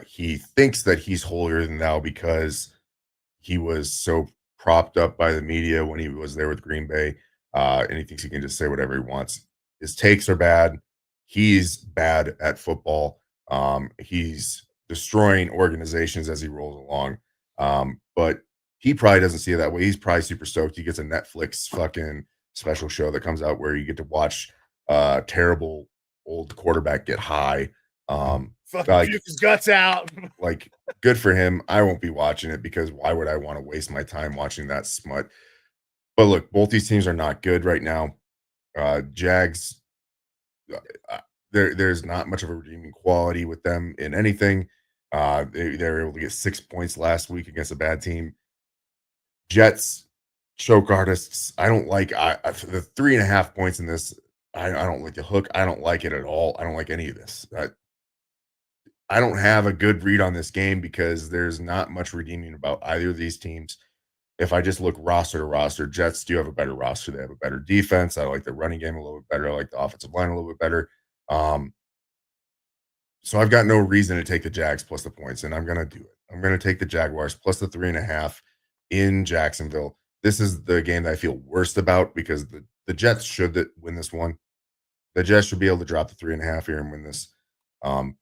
C: He thinks that he's holier than thou because he was so propped up by the media when he was there with Green Bay, and he thinks he can just say whatever he wants. His takes are bad. He's bad at football. He's destroying organizations as he rolls along. But he probably doesn't see it that way. He's probably super stoked. He gets a Netflix fucking special show that comes out where you get to watch terrible old quarterback get high.
B: Fucking puke his guts out.
C: Like, good for him. I won't be watching it because why would I want to waste my time watching that smut? But look, both these teams are not good right now. Jags, there's not much of a redeeming quality with them in anything. They were able to get 6 points last week against a bad team. Jets, choke artists. I don't like the 3.5 points in this. I don't like the hook. I don't like it at all. I don't like any of this. I don't have a good read on this game because there's not much redeeming about either of these teams. If I just look roster to roster, Jets do have a better roster. They have a better defense. I like the running game a little bit better. I like the offensive line a little bit better. So I've got no reason to take the Jags plus the points, and I'm going to do it. I'm going to take the Jaguars plus the 3.5. in Jacksonville. This is the game that I feel worst about because the Jets should win this one. The Jets should be able to drop the 3.5 here and win this. But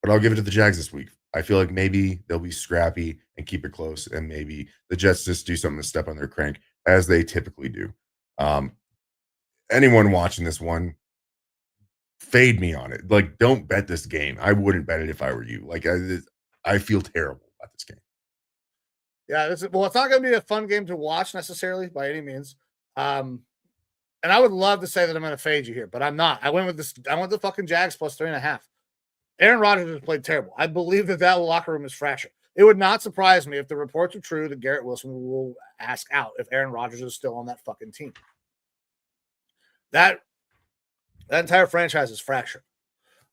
C: I'll give it to the Jags this week. I feel like maybe they'll be scrappy and keep it close, and maybe the Jets just do something to step on their crank, as they typically do. Anyone watching this one, fade me on it. Like, don't bet this game. I wouldn't bet it if I were you. Like, I feel terrible about this game.
B: Yeah, it's not going to be a fun game to watch necessarily by any means. And I would love to say that I'm going to fade you here, but I'm not. I went with this. I went the fucking Jags plus 3.5. Aaron Rodgers has played terrible. I believe that locker room is fractured. It would not surprise me if the reports are true that Garrett Wilson will ask out if Aaron Rodgers is still on that fucking team. That entire franchise is fractured.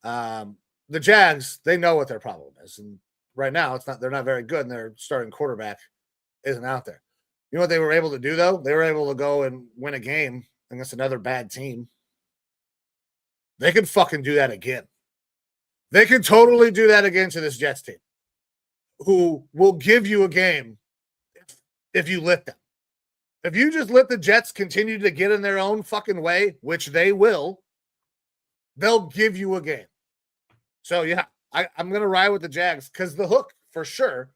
B: The Jags, they know what their problem is, and right now they're not very good, and their starting quarterback isn't out there. You know what they were able to do though? They were able to go and win a game against another bad team. They could fucking do that again. They could totally do that again to this Jets team, who will give you a game if you let them. If you just let the Jets continue to get in their own fucking way, which they will, they'll give you a game. So, yeah, I'm going to ride with the Jags because the hook, for sure,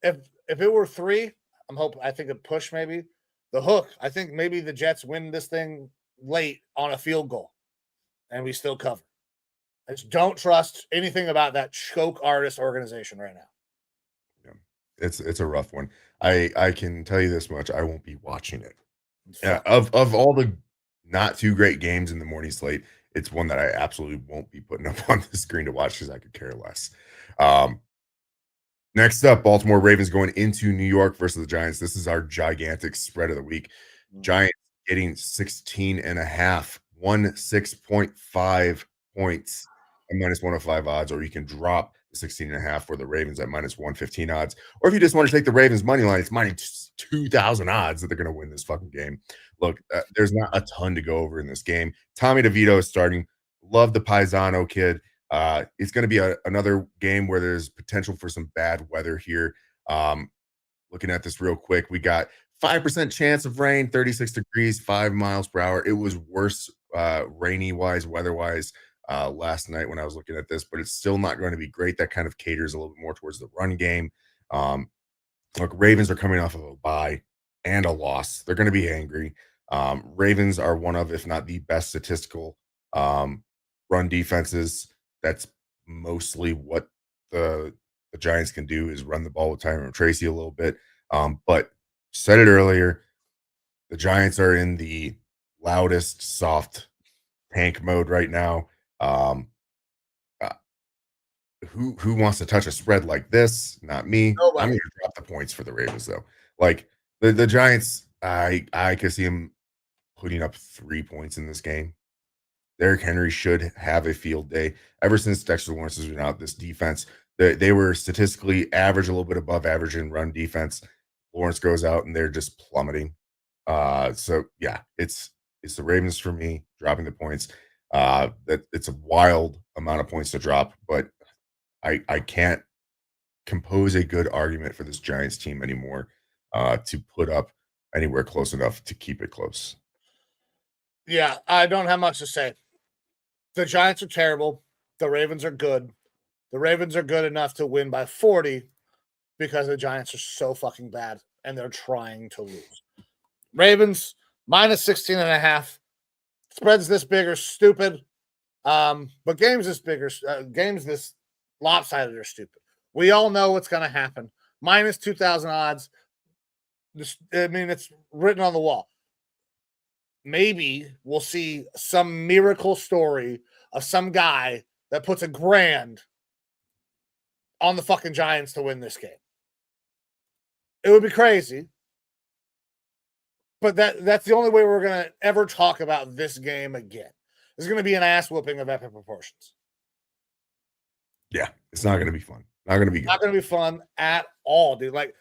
B: if it were 3, I think a push maybe. The hook, I think maybe the Jets win this thing late on a field goal, and we still cover. I just don't trust anything about that choke artist organization right now.
C: Yeah, it's a rough one. I can tell you this much: I won't be watching it. Of all the not too great games in the morning slate, it's one that I absolutely won't be putting up on the screen to watch because I could care less. Next up, Baltimore Ravens going into New York versus the Giants. This is our gigantic spread of the week. Giants getting 16.5, 6.5 points at minus 105 odds, or you can drop the 16.5 for the Ravens at minus 115 odds. Or if you just want to take the Ravens money line, it's minus 2,000 odds that they're going to win this fucking game. Look, there's not a ton to go over in this game. Tommy DeVito is starting. Love the Paisano kid. It's going to be another game where there's potential for some bad weather here. Looking at this real quick, we got 5% chance of rain, 36 degrees, 5 miles per hour. It was worse rainy-wise, weather-wise last night when I was looking at this, but it's still not going to be great. That kind of caters a little bit more towards the run game. Look, Ravens are coming off of a bye and a loss. They're going to be angry. Ravens are one of, if not the best statistical run defenses. That's mostly what the Giants can do is run the ball with Tyrone Tracy a little bit. But said it earlier, the Giants are in the loudest soft tank mode right now. Who wants to touch a spread like this? Not me.
B: Nobody.
C: I'm going to drop the points for the Ravens though. Like the Giants, I could see them putting up 3 points in this game. Derrick Henry should have a field day. Ever since Dexter Lawrence has been out, this defense, they were statistically average, a little bit above average in run defense. Lawrence goes out and they're just plummeting. So yeah, it's the Ravens for me, dropping the points. That it's a wild amount of points to drop, but I can't compose a good argument for this Giants team anymore to put up anywhere close enough to keep it close.
B: Yeah, I don't have much to say. The Giants are terrible. The Ravens are good. The Ravens are good enough to win by 40 because the Giants are so fucking bad and they're trying to lose. Ravens minus 16.5. Spreads this big are stupid. But games this bigger, games this lopsided are stupid. We all know what's going to happen. Minus 2,000 odds. It's written on the wall. Maybe we'll see some miracle story of some guy that puts $1,000 on the fucking Giants to win this game. It would be crazy. But that's the only way we're going to ever talk about this game again. It's going to be an ass whooping of epic proportions.
C: Yeah, it's not going to be fun. Not going to be good.
B: Not going to be fun at all, dude. Like,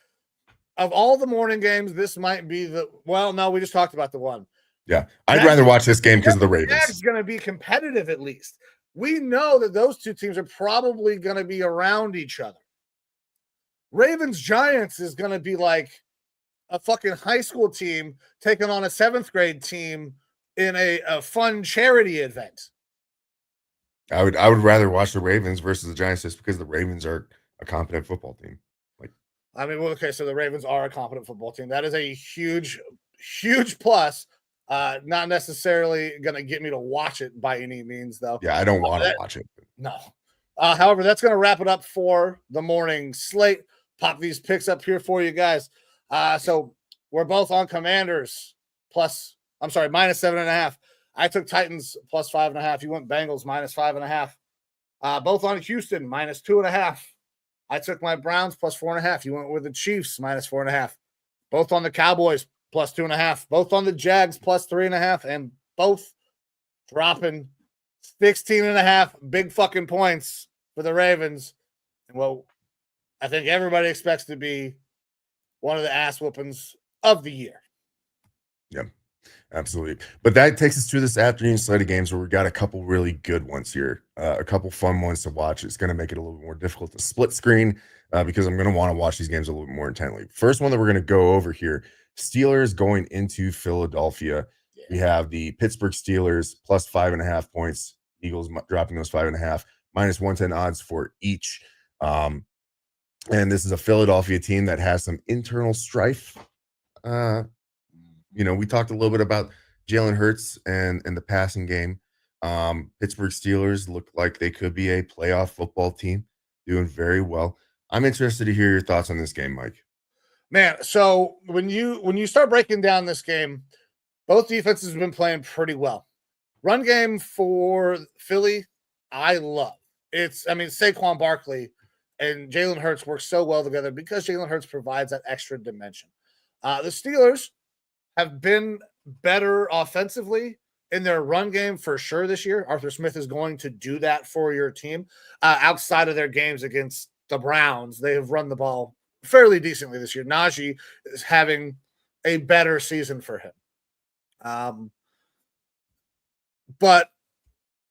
B: of all the morning games, this might be no, we just talked about the one.
C: Yeah, I'd rather watch this game because of the Ravens.
B: It's going to be competitive at least. We know that those two teams are probably going to be around each other. Ravens-Giants is going to be like a fucking high school team taking on a 7th grade team in a fun charity event.
C: I would rather watch the Ravens versus the Giants just because the Ravens are a competent football team. Like,
B: I mean, well, okay, so the Ravens are a competent football team. That is a huge, huge plus. Not necessarily going to get me to watch it by any means, though.
C: yeah, I don't want to watch it.
B: No. However, that's going to wrap it up for the morning slate. Pop these picks up here for you guys. So we're both on Commanders minus 7.5. I took Titans plus 5.5. You went Bengals minus 5.5. Both on Houston minus 2.5. I took my Browns plus 4.5. You went with the Chiefs minus 4.5. Both on the Cowboys plus 2.5. Both on the Jags plus 3.5, and both dropping 16.5 big fucking points for the Ravens. Well, I think everybody expects to be one of the ass whoopings of the year.
C: Yeah, absolutely. But that takes us to this afternoon slate of games where we got a couple really good ones here, a couple fun ones to watch. It's going to make it a little more difficult to split screen because I'm going to want to watch these games a little more intently. First one that we're going to go over here, Steelers going into Philadelphia. Yeah. We have the Pittsburgh Steelers plus 5.5 points. Eagles dropping those 5.5, minus 110 odds for each. And this is a Philadelphia team that has some internal strife. We talked a little bit about Jalen Hurts and the passing game. Pittsburgh Steelers look like they could be a playoff football team, doing very well. I'm interested to hear your thoughts on this game, Mike.
B: Man, so when you start breaking down this game, both defenses have been playing pretty well. Run game for Philly, I love. Saquon Barkley and Jalen Hurts work so well together because Jalen Hurts provides that extra dimension. The Steelers have been better offensively in their run game for sure this year. Arthur Smith is going to do that for your team. Outside of their games against the Browns, they have run the ball fairly decently this year. Najee is having a better season for him. But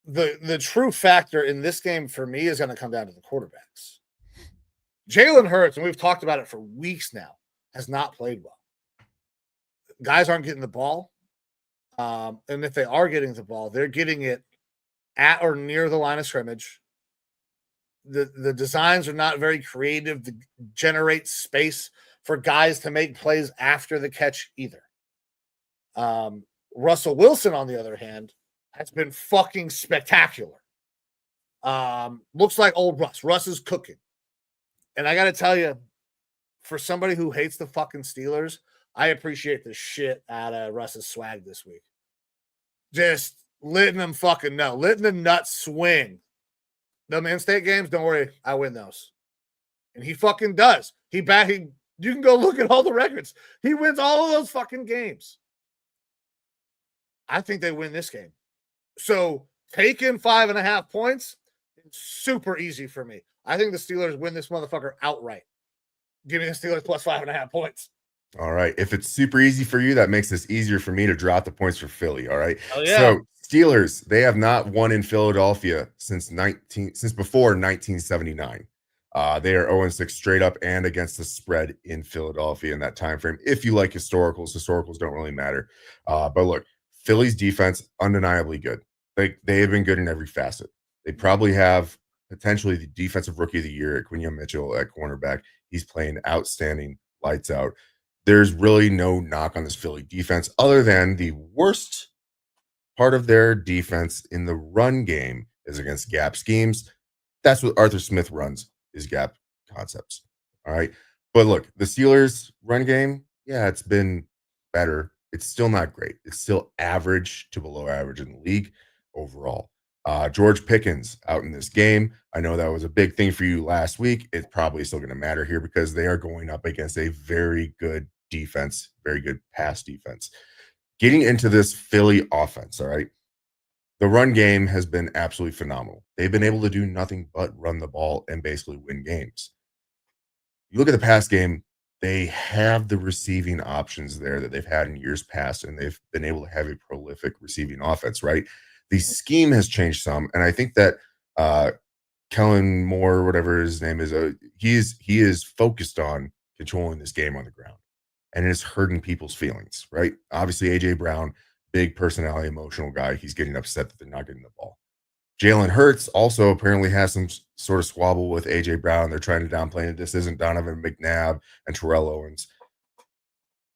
B: the true factor in this game for me is going to come down to the quarterbacks. Jalen Hurts, and we've talked about it for weeks now, has not played well. Guys aren't getting the ball. And if they are getting the ball, they're getting it at or near the line of scrimmage. The designs are not very creative to generate space for guys to make plays after the catch either. Russell Wilson, on the other hand, has been fucking spectacular. Looks like old Russ. Russ is cooking. And I got to tell you, for somebody who hates the fucking Steelers, I appreciate the shit out of Russ's swag this week. Just letting them fucking know. Letting the nuts swing. Them in-state games, don't worry, I win those. And he fucking does. You can go look at all the records. He wins all of those fucking games. I think they win this game. So taking 5.5 points, super easy for me. I think the Steelers win this motherfucker outright. Give me the Steelers plus 5.5 points.
C: All right. If it's super easy for you, that makes this easier for me to drop the points for Philly. All right.
B: Oh, yeah.
C: So Steelers, they have not won in Philadelphia since before 1979. They are 0-6 straight up and against the spread in Philadelphia in that time frame. If you like historicals don't really matter. But look, Philly's defense, undeniably good. They have been good in every facet. They probably have potentially the defensive rookie of the year at Quinion Mitchell at cornerback. He's playing outstanding, lights out. There's really no knock on this Philly defense other than the worst part of their defense in the run game is against gap schemes. That's what Arthur Smith runs, is gap concepts. All right. But look, the Steelers run game, yeah, it's been better. It's still not great. It's still average to below average in the league overall. George Pickens out in this game. I know that was a big thing for you last week. It's probably still going to matter here because they are going up against a very good defense, very good pass defense. Getting into this Philly offense, all right, the run game has been absolutely phenomenal. They've been able to do nothing but run the ball and basically win games. You look at the pass game, they have the receiving options there that they've had in years past, and they've been able to have a prolific receiving offense, right? The scheme has changed some, and I think that Kellen Moore, whatever his name is, he is focused on controlling this game on the ground. and it's hurting people's feelings, right? Obviously, AJ Brown, big personality, emotional guy. He's getting upset that they're not getting the ball. Jalen Hurts also apparently has some sort of squabble with AJ Brown. They're trying to downplay it. This isn't Donovan McNabb and Terrell Owens.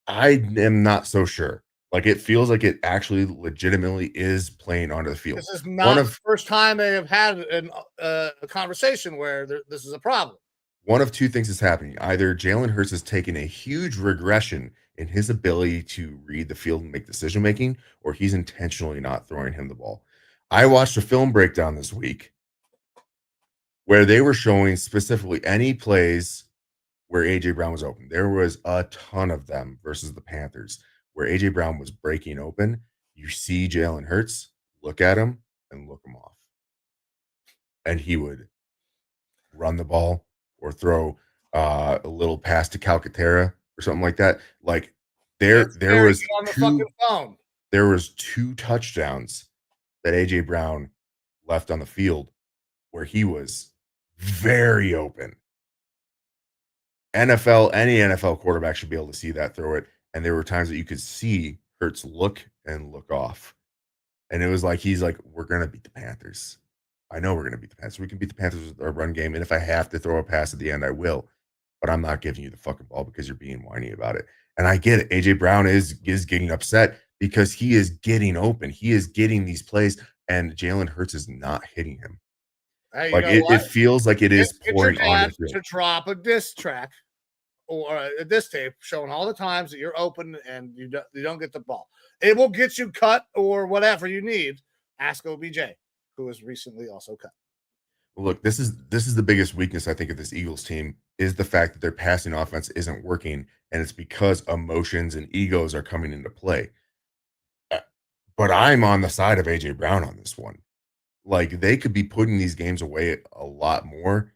C: I am not so sure. Like, it feels like it actually legitimately is playing onto the field.
B: This is not the first time they have had a conversation where this is a problem.
C: One of two things is happening. Either Jalen Hurts has taken a huge regression in his ability to read the field and make decision making, or he's intentionally not throwing him the ball. I watched a film breakdown this week where they were showing specifically any plays where AJ Brown was open. There was a ton of them versus the Panthers where AJ Brown was breaking open. You see Jalen Hurts, look at him and look him off. And he would run the ball or throw a little pass to Calcaterra or something like that. Like there was
B: on the fucking phone.
C: There was 2 touchdowns that AJ Brown left on the field where he was very open. Any NFL quarterback should be able to see that, throw it. And there were times that you could see Hurts look and look off. And it was like, he's like, we're going to beat the Panthers. I know we're going to beat the Panthers. We can beat the Panthers with our run game. And if I have to throw a pass at the end, I will. But I'm not giving you the fucking ball because you're being whiny about it. And I get it. AJ Brown is getting upset because he is getting open. He is getting these plays, and Jalen Hurts is not hitting him.
B: Hey,
C: like it feels like it is pouring on the
B: to drop a diss track or a diss tape showing all the times that you're open and you don't get the ball. It will get you cut or whatever you need. Ask OBJ, who was recently also cut.
C: Look, this is the biggest weakness I think of this Eagles team is the fact that their passing offense isn't working, and it's because emotions and egos are coming into play. But I'm on the side of AJ Brown on this one. Like, they could be putting these games away a lot more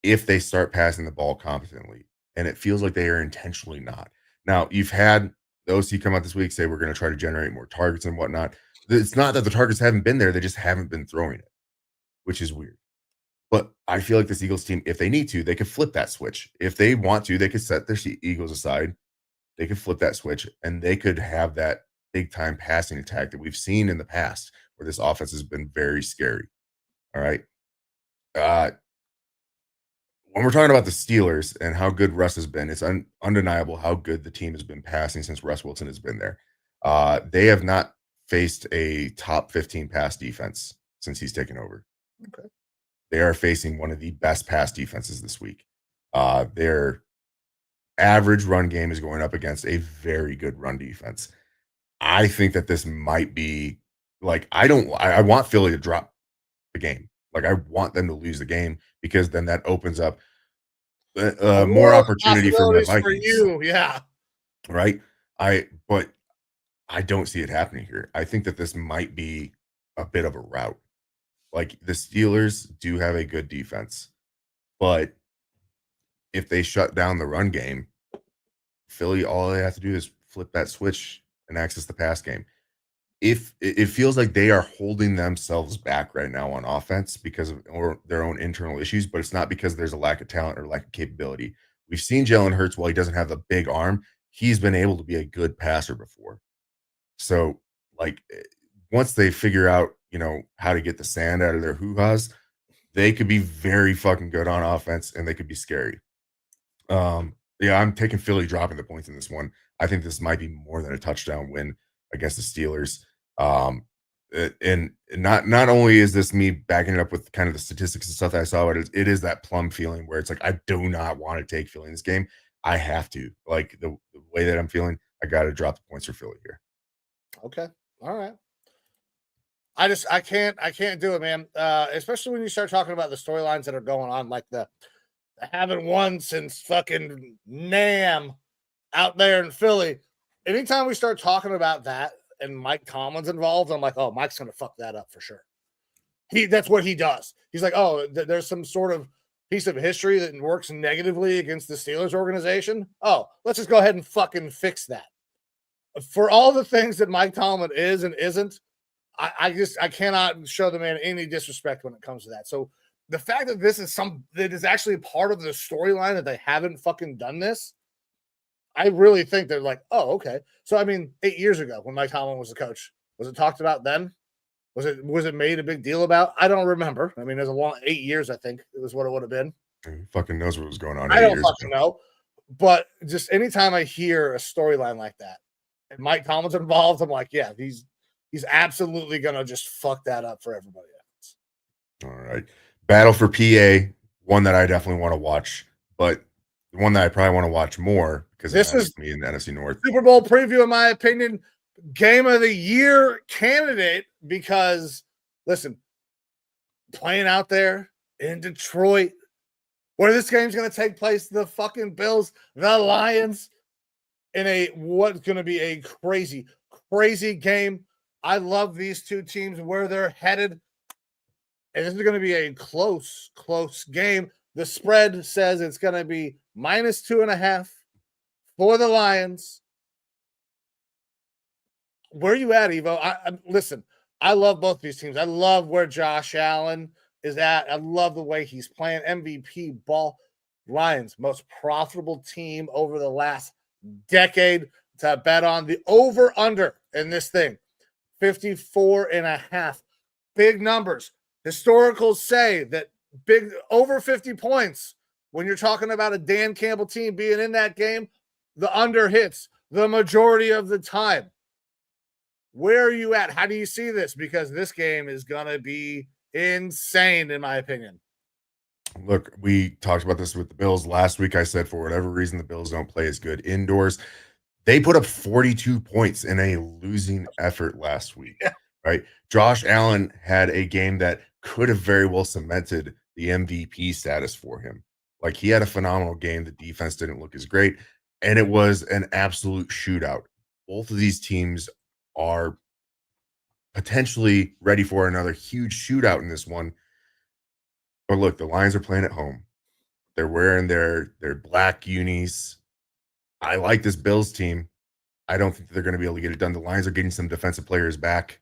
C: if they start passing the ball competently, and it feels like they are intentionally not. Now, you've had the OC come out this week, say we're going to try to generate more targets and whatnot. It's not that the targets haven't been there, they just haven't been throwing it, which is weird. But I feel like this Eagles team, if they need to, they could flip that switch. If they want to, they could set their Eagles aside. They could flip that switch, and they could have that big-time passing attack that we've seen in the past where this offense has been very scary. All right? When we're talking about the Steelers and how good Russ has been, it's undeniable how good the team has been passing since Russ Wilson has been there. They have not faced a top 15 pass defense since he's taken over.
B: Okay.
C: They are facing one of the best pass defenses this week. Their average run game is going up against a very good run defense. I think that this might be like, I want Philly to drop the game. Like, I want them to lose the game because then that opens up more opportunity for my Vikings.
B: For you, yeah.
C: Right? But I don't see it happening here. I think that this might be a bit of a rout. Like, the Steelers do have a good defense, but if they shut down the run game, Philly, all they have to do is flip that switch and access the pass game. If it feels like they are holding themselves back right now on offense because of their own internal issues, but it's not because there's a lack of talent or lack of capability. We've seen Jalen Hurts, while he doesn't have the big arm, he's been able to be a good passer before. So, like, once they figure out, how to get the sand out of their hoo-has, they could be very fucking good on offense, and they could be scary. Yeah, I'm taking Philly dropping the points in this one. I think this might be more than a touchdown win against the Steelers. And not only is this me backing it up with kind of the statistics and stuff that I saw, but it is that plum feeling where it's like, I do not want to take Philly in this game. I have to. Like, the way that I'm feeling, I got to drop the points for Philly here.
B: Okay. All right. I can't do it, man. Especially when you start talking about the storylines that are going on, like the haven't won since fucking Nam out there in Philly. Anytime we start talking about that and Mike Tomlin's involved, I'm like, oh, Mike's gonna fuck that up for sure. That's what he does. He's like, oh, there's some sort of piece of history that works negatively against the Steelers organization. Oh, let's just go ahead and fucking fix that. For all the things that Mike Tomlin is and isn't, I cannot show the man any disrespect when it comes to that. So the fact that this is that is actually part of the storyline that they haven't fucking done this, I really think they're like, oh, okay. So, I mean, 8 years ago when Mike Tomlin was the coach, was it talked about then? Was it made a big deal about? I don't remember. I mean, there's a long 8 years, I think it was what it would have been.
C: Who fucking knows what was going on
B: I
C: 8
B: don't
C: years
B: fucking
C: ago?
B: know. But just anytime I hear a storyline like that and Mike Tomlin's involved, I'm like, yeah, he's absolutely gonna just fuck that up for everybody else.
C: All right. Battle for PA, one that I definitely want to watch, but the one that I probably want to watch more because it
B: This
C: matters
B: is
C: to me in the NFC North.
B: Super Bowl preview, in my opinion, game of the year candidate because listen, playing out there in Detroit, where this game's going to take place, the fucking Bills, the Lions, in a what's going to be a crazy, crazy game. I love these two teams where they're headed, and this is going to be a close, close game. The spread says it's going to be -2.5 for the Lions. Where are you at, Evo? Listen, I love both these teams. I love where Josh Allen is at. I love the way he's playing MVP ball. Lions, most profitable team over the last decade to bet on. The over-under in this thing, 54.5. Big numbers. Historicals say that big over 50 points, when you're talking about a Dan Campbell team being in that game, the under hits the majority of the time. Where are you at? How do you see this? Because this game is going to be insane, in my opinion.
C: Look, we talked about this with the Bills last week. I said for whatever reason, the Bills don't play as good indoors. They put up 42 points in a losing effort last week, right? Josh Allen had a game that could have very well cemented the MVP status for him. Like, he had a phenomenal game. The defense didn't look as great, and it was an absolute shootout. Both of these teams are potentially ready for another huge shootout in this one. But look, the Lions are playing at home. They're wearing their black unis. I like this Bills team. I don't think they're going to be able to get it done. The Lions are getting some defensive players back.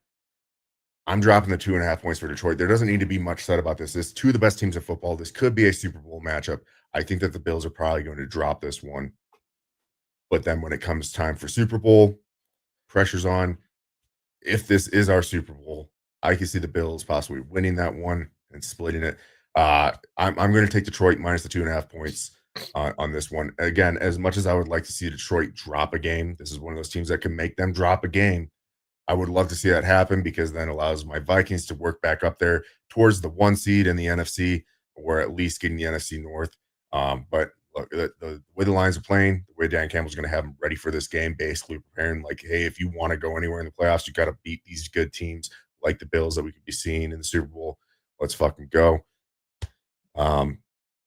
C: I'm dropping the 2.5 points for Detroit. There doesn't need to be much said about this. This two of the best teams in football. This could be a Super Bowl matchup. I think that the Bills are probably going to drop this one. But then when it comes time for Super Bowl, pressure's on. If this is our Super Bowl, I can see the Bills possibly winning that one and splitting it. I'm going to take Detroit minus the 2.5 points on this one. Again, as much as I would like to see Detroit drop a game, this is one of those teams that can make them drop a game. I would love to see that happen because then allows my Vikings to work back up there towards the 1 seed in the NFC, or at least getting the NFC North. But look, the way the Lions are playing, the way Dan Campbell's going to have them ready for this game, basically preparing like, hey, if you want to go anywhere in the playoffs, you got to beat these good teams like the Bills that we could be seeing in the Super Bowl. Let's fucking go.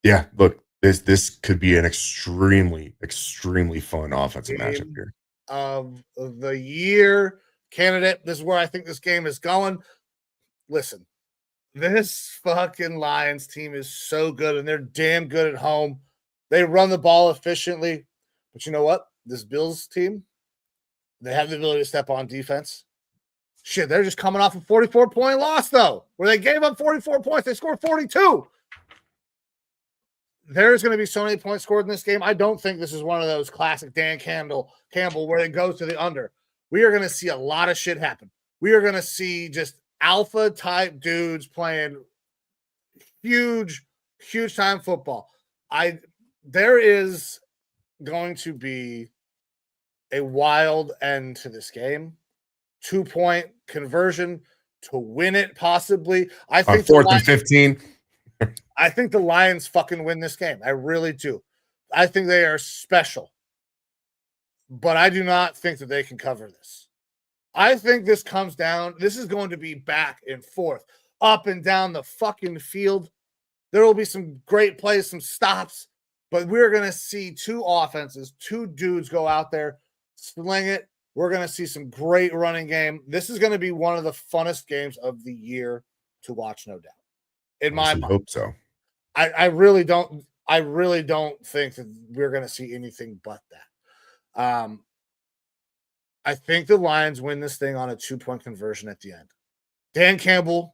C: Yeah, look, this could be an extremely, extremely fun offensive matchup here.
B: Of the year candidate. This is where I think this game is going. Listen, this fucking Lions team is so good, and they're damn good at home. They run the ball efficiently. But you know what? This Bills team, they have the ability to step on defense. Shit, they're just coming off a 44-point loss, though, where they gave up 44 points. They scored 42. There's going to be so many points scored in this game. I don't think this is one of those classic Dan Campbell where it goes to the under. We are going to see a lot of shit happen. We are going to see just alpha type dudes playing huge, huge time football. There is going to be a wild end to this game. 2-point conversion to win it, possibly. I think
C: 4th and 15.
B: I think the Lions fucking win this game. I really do. I think they are special. But I do not think that they can cover this. I think this comes down. This is going to be back and forth, up and down the fucking field. There will be some great plays, some stops, but we're going to see two offenses, two dudes go out there, sling it. We're going to see some great running game. This is going to be one of the funnest games of the year to watch, no doubt. In my mind.
C: Hope so.
B: I really don't think that we're going to see anything but that. I think the Lions win this thing on a 2-point conversion at the end. Dan Campbell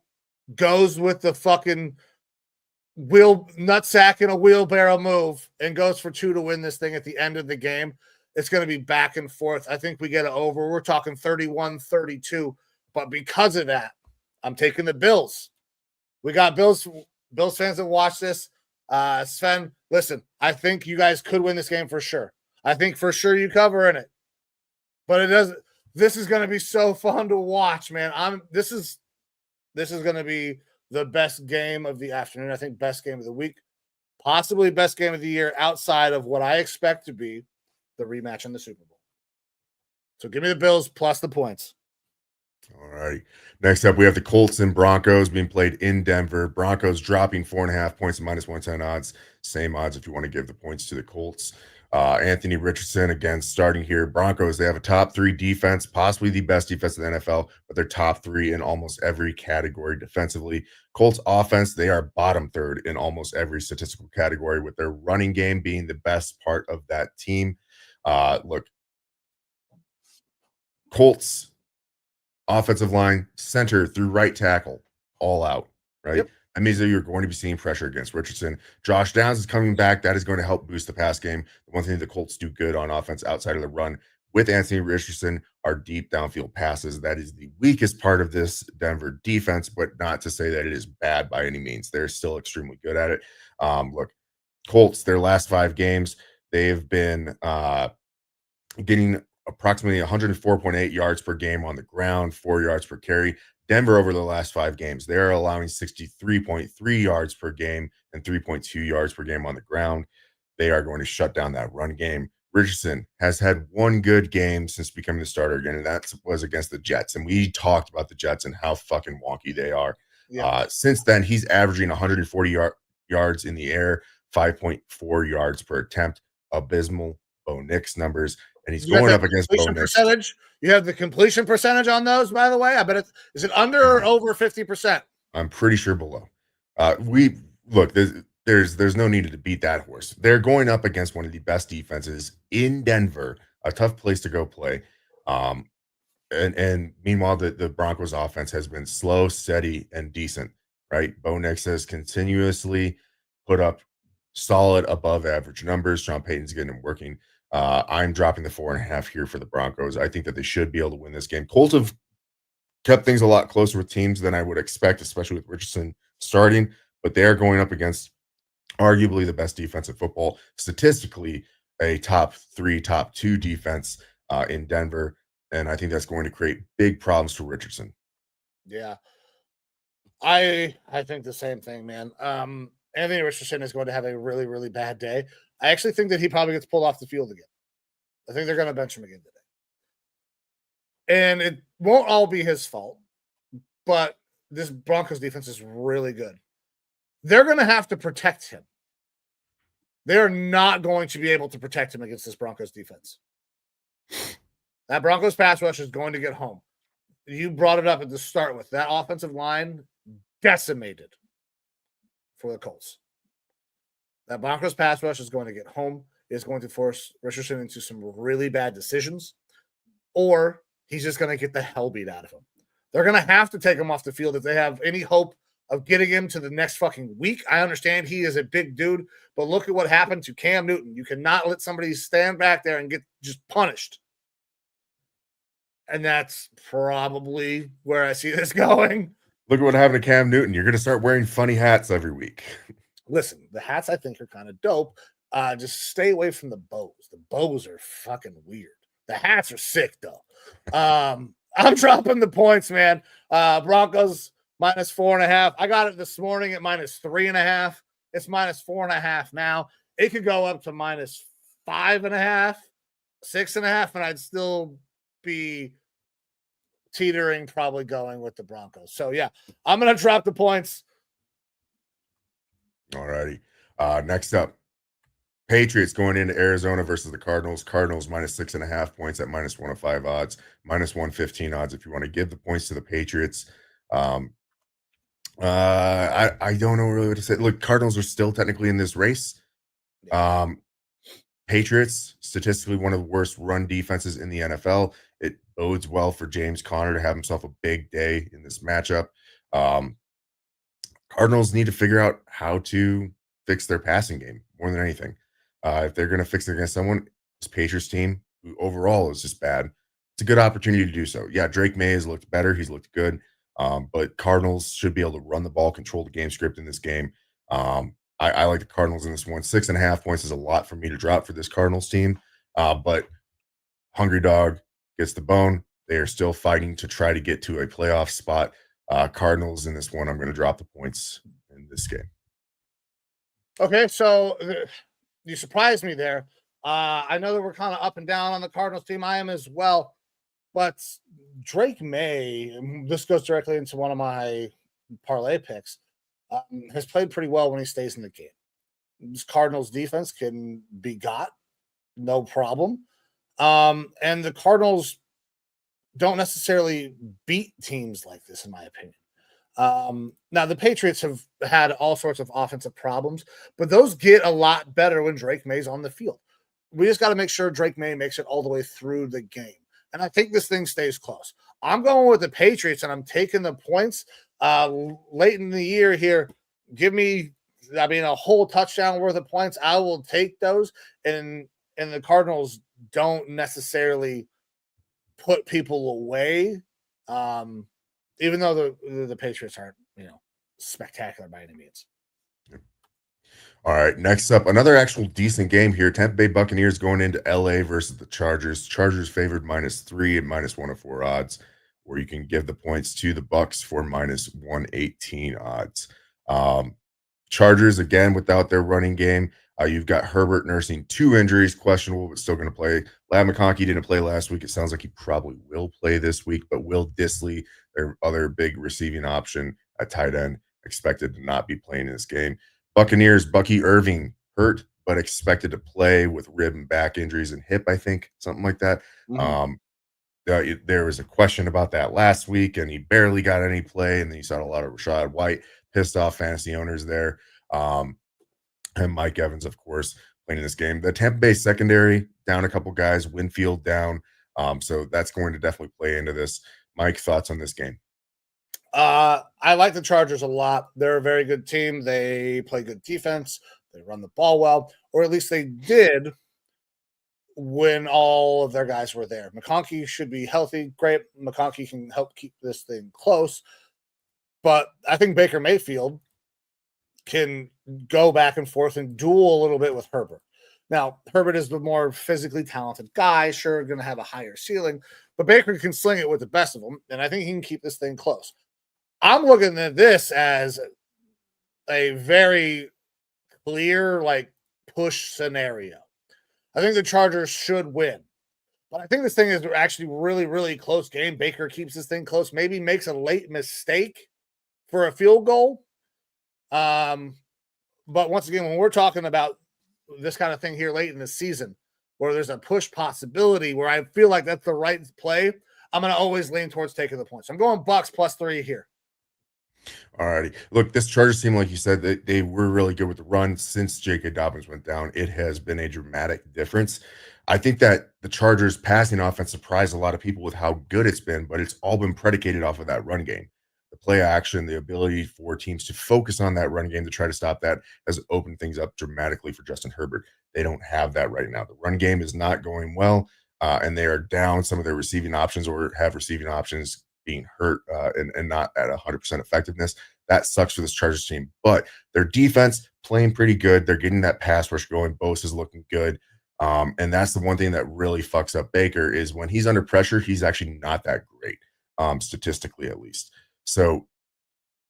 B: goes with the fucking nutsack in a wheelbarrow move and goes for 2 to win this thing at the end of the game. it's going to be back and forth. I think we get it over. We're talking 31-32. But because of that, I'm taking the Bills. We got Bills fans that watch this. Sven, listen, I think you guys could win this game for sure. I think for sure you cover in it. But it doesn't. This is going to be so fun to watch, man. This is going to be the best game of the afternoon. I think best game of the week, possibly best game of the year outside of what I expect to be the rematch in the Super Bowl. So give me the Bills plus the points.
C: All right. Next up, we have the Colts and Broncos being played in Denver. Broncos dropping 4.5 points, -110 odds. Same odds if you want to give the points to the Colts. Anthony Richardson again starting here. Broncos, they have a top 3 defense, possibly the best defense in the NFL, but they're top 3 in almost every category defensively. Colts offense, they are bottom 3rd in almost every statistical category, with their running game being the best part of that team. Look, Colts offensive line, center through right tackle, all out, right?
B: Yep.
C: That means that you're going to be seeing pressure against Richardson. Josh Downs is coming back. That is going to help boost the pass game. The one thing the Colts do good on offense outside of the run with Anthony Richardson are deep downfield passes. That is the weakest part of this Denver defense, but not to say that it is bad by any means. They're still extremely good at it. Look, Colts, their last 5 games, they've been getting approximately 104.8 yards per game on the ground, 4 yards per carry. Denver, over the last 5 games, they're allowing 63.3 yards per game and 3.2 yards per game on the ground. They are going to shut down that run game. Richardson has had one good game since becoming the starter again, and that was against the Jets. And we talked about the Jets and how fucking wonky they are. Yeah. Since then, he's averaging 140 yards in the air, 5.4 yards per attempt. Abysmal Bo Nix numbers. And he's going up against Bo Nix.
B: Percentage. You have the completion percentage on those, by the way. I bet is it under or over 50%?
C: I'm pretty sure below. We look, there's no need to beat that horse. They're going up against one of the best defenses in Denver, a tough place to go play. And meanwhile, the Broncos offense has been slow, steady, and decent, right? Bo Nix has continuously put up solid above average numbers. Sean Payton's getting him working. I'm dropping the 4.5 here for the Broncos. I think that they should be able to win this game. Colts have kept things a lot closer with teams than I would expect, especially with Richardson starting, but they're going up against arguably the best defense in football, statistically a top 3, top 2 defense in Denver, and I think that's going to create big problems for Richardson.
B: Yeah, I think the same thing, man. Anthony Richardson is going to have a really, really bad day. I actually think that he probably gets pulled off the field again. I think they're going to bench him again today. And it won't all be his fault, but this Broncos defense is really good. They're going to have to protect him. They're not going to be able to protect him against this Broncos defense. That Broncos pass rush is going to get home. You brought it up at the start with that offensive line decimated for the Colts. That Broncos pass rush is going to get home. It's going to force Richardson into some really bad decisions, or he's just going to get the hell beat out of him. They're going to have to take him off the field if they have any hope of getting him to the next fucking week. I understand he is a big dude, but look at what happened to Cam Newton. You cannot let somebody stand back there and get just punished. And that's probably where I see this going.
C: Look at what happened to Cam Newton. You're going to start wearing funny hats every week.
B: Listen, the hats I think are kind of dope. Just stay away from the bows. The bows are fucking weird. The hats are sick, though. I'm dropping the points, man. Broncos -4.5. I got it this morning at -3.5. It's -4.5 now. It could go up to -5.5, 6.5, and I'd still be teetering, probably going with the Broncos. So, yeah, I'm going to drop the points.
C: All righty. Next up, Patriots going into Arizona versus the Cardinals. Cardinals -6.5 points at -105 odds, -115 odds if you want to give the points to the Patriots. I don't know really what to say. Look, Cardinals are still technically in this race. Patriots, statistically one of the worst run defenses in the NFL. It bodes well for James Conner to have himself a big day in this matchup. Cardinals need to figure out how to fix their passing game more than anything. If they're going to fix it against someone, this Patriots team who overall is just bad, it's a good opportunity to do so. Yeah, Drake May has looked better. He's looked good. But Cardinals should be able to run the ball, control the game script in this game. I like the Cardinals in this one. 6.5 points is a lot for me to drop for this Cardinals team. But Hungry Dog gets the bone. They are still fighting to try to get to a playoff spot. Cardinals in this one, I'm going to drop the points in this game.
B: Okay, so you surprised me there. I know that we're kind of up and down on the Cardinals team. I am as well. But Drake May, this goes directly into one of my parlay picks, has played pretty well when he stays in the game. This Cardinals defense can be got, no problem. And the Cardinals don't necessarily beat teams like this, in my opinion. Now, the Patriots have had all sorts of offensive problems, but those get a lot better when Drake May's on the field. We just got to make sure Drake May makes it all the way through the game. And I think this thing stays close. I'm going with the Patriots, and I'm taking the points late in the year here. Give me, a whole touchdown worth of points. I will take those. And the Cardinals don't necessarily put people away, even though the Patriots aren't, spectacular by any means.
C: All right, next up, another actual decent game here. Tampa Bay Buccaneers going into LA versus the Chargers. Chargers favored -3 and -104 odds, where you can give the points to the Bucks for -118 odds. Chargers again without their running game. You've got Herbert nursing 2 injuries, questionable, but still going to play. Lad McConkey didn't play last week. It sounds like he probably will play this week, but Will Disley, their other big receiving option at tight end, expected to not be playing in this game. Buccaneers, Bucky Irving hurt, but expected to play with rib and back injuries and hip, I think, something like that.
B: Mm-hmm.
C: There was a question about that last week, and he barely got any play. And then you saw a lot of Rashad White, pissed off fantasy owners there. And Mike Evans, of course, playing in this game. The Tampa Bay secondary down a couple guys, Winfield down. So that's going to definitely play into this. Mike, thoughts on this game?
B: I like the Chargers a lot. They're a very good team. They play good defense. They run the ball well, or at least they did when all of their guys were there. McConkey should be healthy. Great. McConkey can help keep this thing close. But I think Baker Mayfield can go back and forth and duel a little bit with Herbert. Now, Herbert is the more physically talented guy, sure, going to have a higher ceiling, but Baker can sling it with the best of them, and I think he can keep this thing close. I'm looking at this as a very clear, push scenario. I think the Chargers should win. But I think this thing is actually really, really close game. Baker keeps this thing close, maybe makes a late mistake for a field goal. But once again, when we're talking about this kind of thing here late in the season, where there's a push possibility, where I feel like that's the right play, I'm going to always lean towards taking the points. I'm going Bucks +3 here.
C: All righty. Look, this Chargers team, like you said, they were really good with the run since J.K. Dobbins went down. It has been a dramatic difference. I think that the Chargers passing offense surprised a lot of people with how good it's been, but it's all been predicated off of that run game. The play action, the ability for teams to focus on that run game to try to stop that has opened things up dramatically for Justin Herbert. They don't have that right now. The run game is not going well, and they are down some of their receiving options or have receiving options being hurt and not at 100% effectiveness. That sucks for this Chargers team, but their defense playing pretty good. They're getting that pass rush going. Bose is looking good. And that's the one thing that really fucks up Baker is when he's under pressure, he's actually not that great, statistically at least. So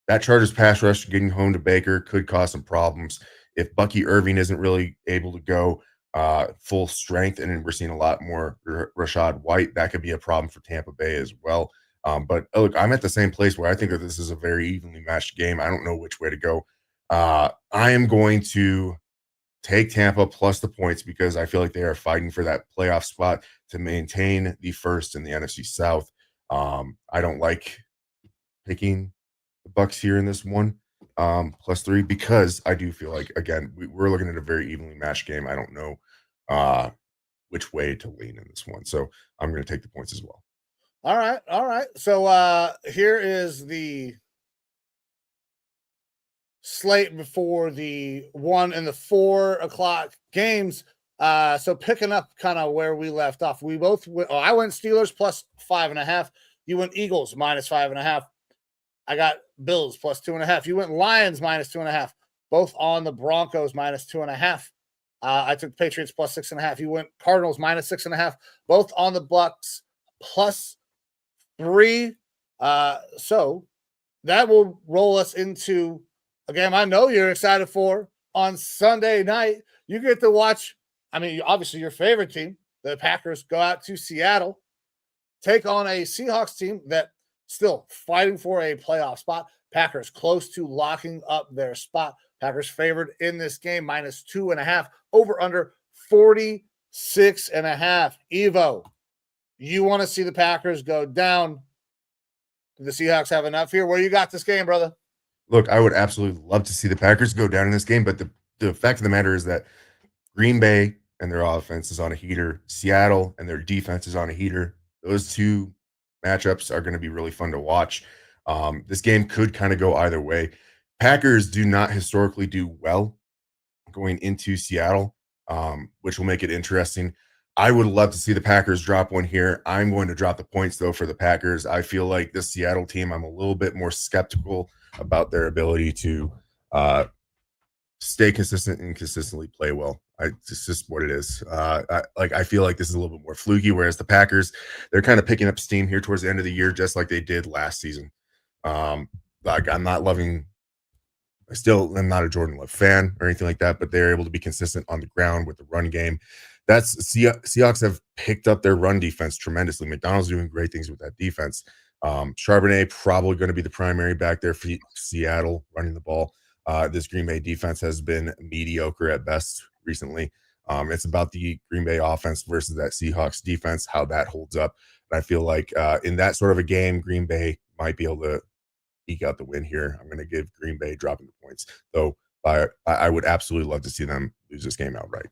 C: that Chargers pass rush getting home to Baker could cause some problems. If Bucky Irving isn't really able to go full strength, and we're seeing a lot more Rashad White, that could be a problem for Tampa Bay as well. But look, I'm at the same place where I think that this is a very evenly matched game. I don't know which way to go. I am going to take Tampa plus the points because I feel like they are fighting for that playoff spot to maintain the first in the NFC South. I don't like picking the Bucks here in this one +3 because I do feel like, again, we're looking at a very evenly matched game. I don't know which way to lean in this one. So I'm going to take the points as well.
B: All right. So here is the slate before the 1 and the 4 o'clock games. So picking up kind of where we left off, we both I went Steelers plus 5.5. You went Eagles minus 5.5. I got Bills plus 2.5. You went Lions minus 2.5. Both on the Broncos minus 2.5. I took Patriots plus 6.5. You went Cardinals minus 6.5. Both on the Bucks plus 3. So that will roll us into a game I know you're excited for on Sunday night. You get to watch, I mean, obviously your favorite team, the Packers, go out to Seattle, take on a Seahawks team that still fighting for a playoff spot. Packers close to locking up their spot. Packers favored in this game minus 2.5, over under 46.5. Evo, you want to see the Packers go down? Do the Seahawks have enough here? Where you got this game, brother?
C: Look, I would absolutely love to see the Packers go down in this game, but the fact of the matter is that Green Bay and their offense is on a heater. Seattle and their defense is on a heater. Those two matchups are going to be really fun to watch. This game could kind of go either way. Packers do not historically do well going into Seattle, which will make it interesting. I would love to see the Packers drop one here. I'm going to drop the points, though, for the Packers. I feel like this Seattle team, I'm a little bit more skeptical about their ability to stay consistent and consistently play well. It's just what it is. I feel like this is a little bit more fluky, whereas the Packers, they're kind of picking up steam here towards the end of the year, just like they did last season. I'm not loving. I still am not a Jordan Love fan or anything like that, but they're able to be consistent on the ground with the run game. Seahawks have picked up their run defense tremendously. McDonald's doing great things with that defense. Charbonnet probably going to be the primary back there for Seattle running the ball. This Green Bay defense has been mediocre at best recently. It's about the Green Bay offense versus that Seahawks defense, how that holds up. And I feel like in that sort of a game, Green Bay might be able to eke out the win here. I'm going to give Green Bay dropping the points, though. I would absolutely love to see them lose this game outright.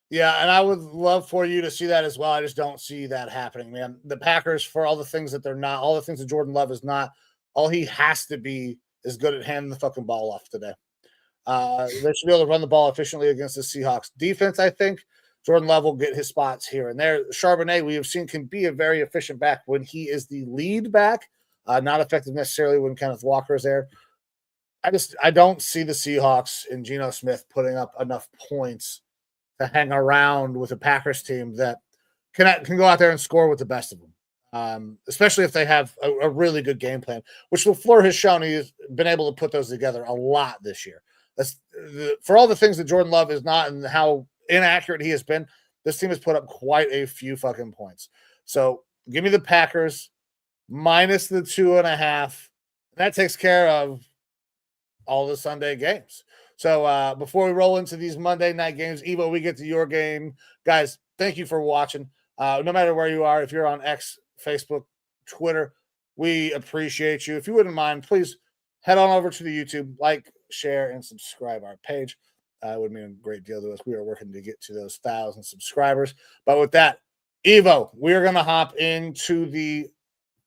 B: Yeah, and I would love for you to see that as well. I just don't see that happening, man. The Packers, for all the things that they're not, all the things that Jordan Love is not, all he has to be is good at handing the fucking ball off today. They should be able to run the ball efficiently against the Seahawks defense. I think Jordan Love will get his spots here and there. Charbonnet, we have seen, can be a very efficient back when he is the lead back, not effective necessarily when Kenneth Walker is there. I don't see the Seahawks and Geno Smith putting up enough points to hang around with a Packers team that can go out there and score with the best of them, especially if they have a really good game plan, which LaFleur has shown he's been able to put those together a lot this year. For all the things that Jordan Love is not and how inaccurate he has been, this team has put up quite a few fucking points. So give me the Packers minus the 2.5. That takes care of all the Sunday games. So before we roll into these Monday night games, Evo, we get to your game. Guys, thank you for watching. No matter where you are, if you're on X, Facebook, Twitter, we appreciate you. If you wouldn't mind, please head on over to the YouTube, like, share, and subscribe our page. It would mean a great deal to us. We are working to get to those 1,000 subscribers. But with that, Evo, we're going to hop into the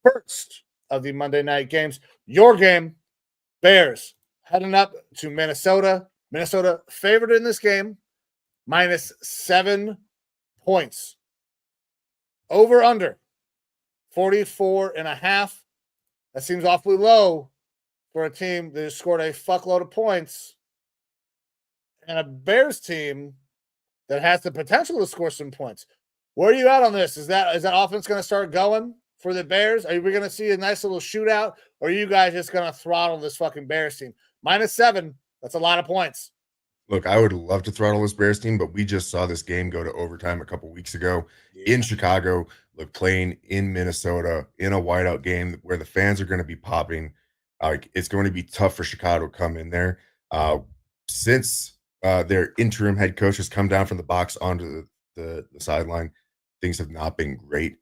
B: first of the Monday night games. Your game, Bears, heading up to Minnesota. Minnesota favored in this game, minus 7 points. Over under 44.5. That seems awfully low for a team that has scored a fuckload of points and a Bears team that has the potential to score some points. Where are you at on this? Is that offense going to start going for the Bears? Are we going to see a nice little shootout, or are you guys just going to throttle this fucking Bears team? Minus 7. That's a lot of points.
C: Look, I would love to throttle this Bears team, but we just saw this game go to overtime a couple weeks ago in Chicago. Look, playing in Minnesota in a whiteout game where the fans are going to be popping. It's going to be tough for Chicago to come in there. Since their interim head coach has come down from the box onto the sideline, things have not been great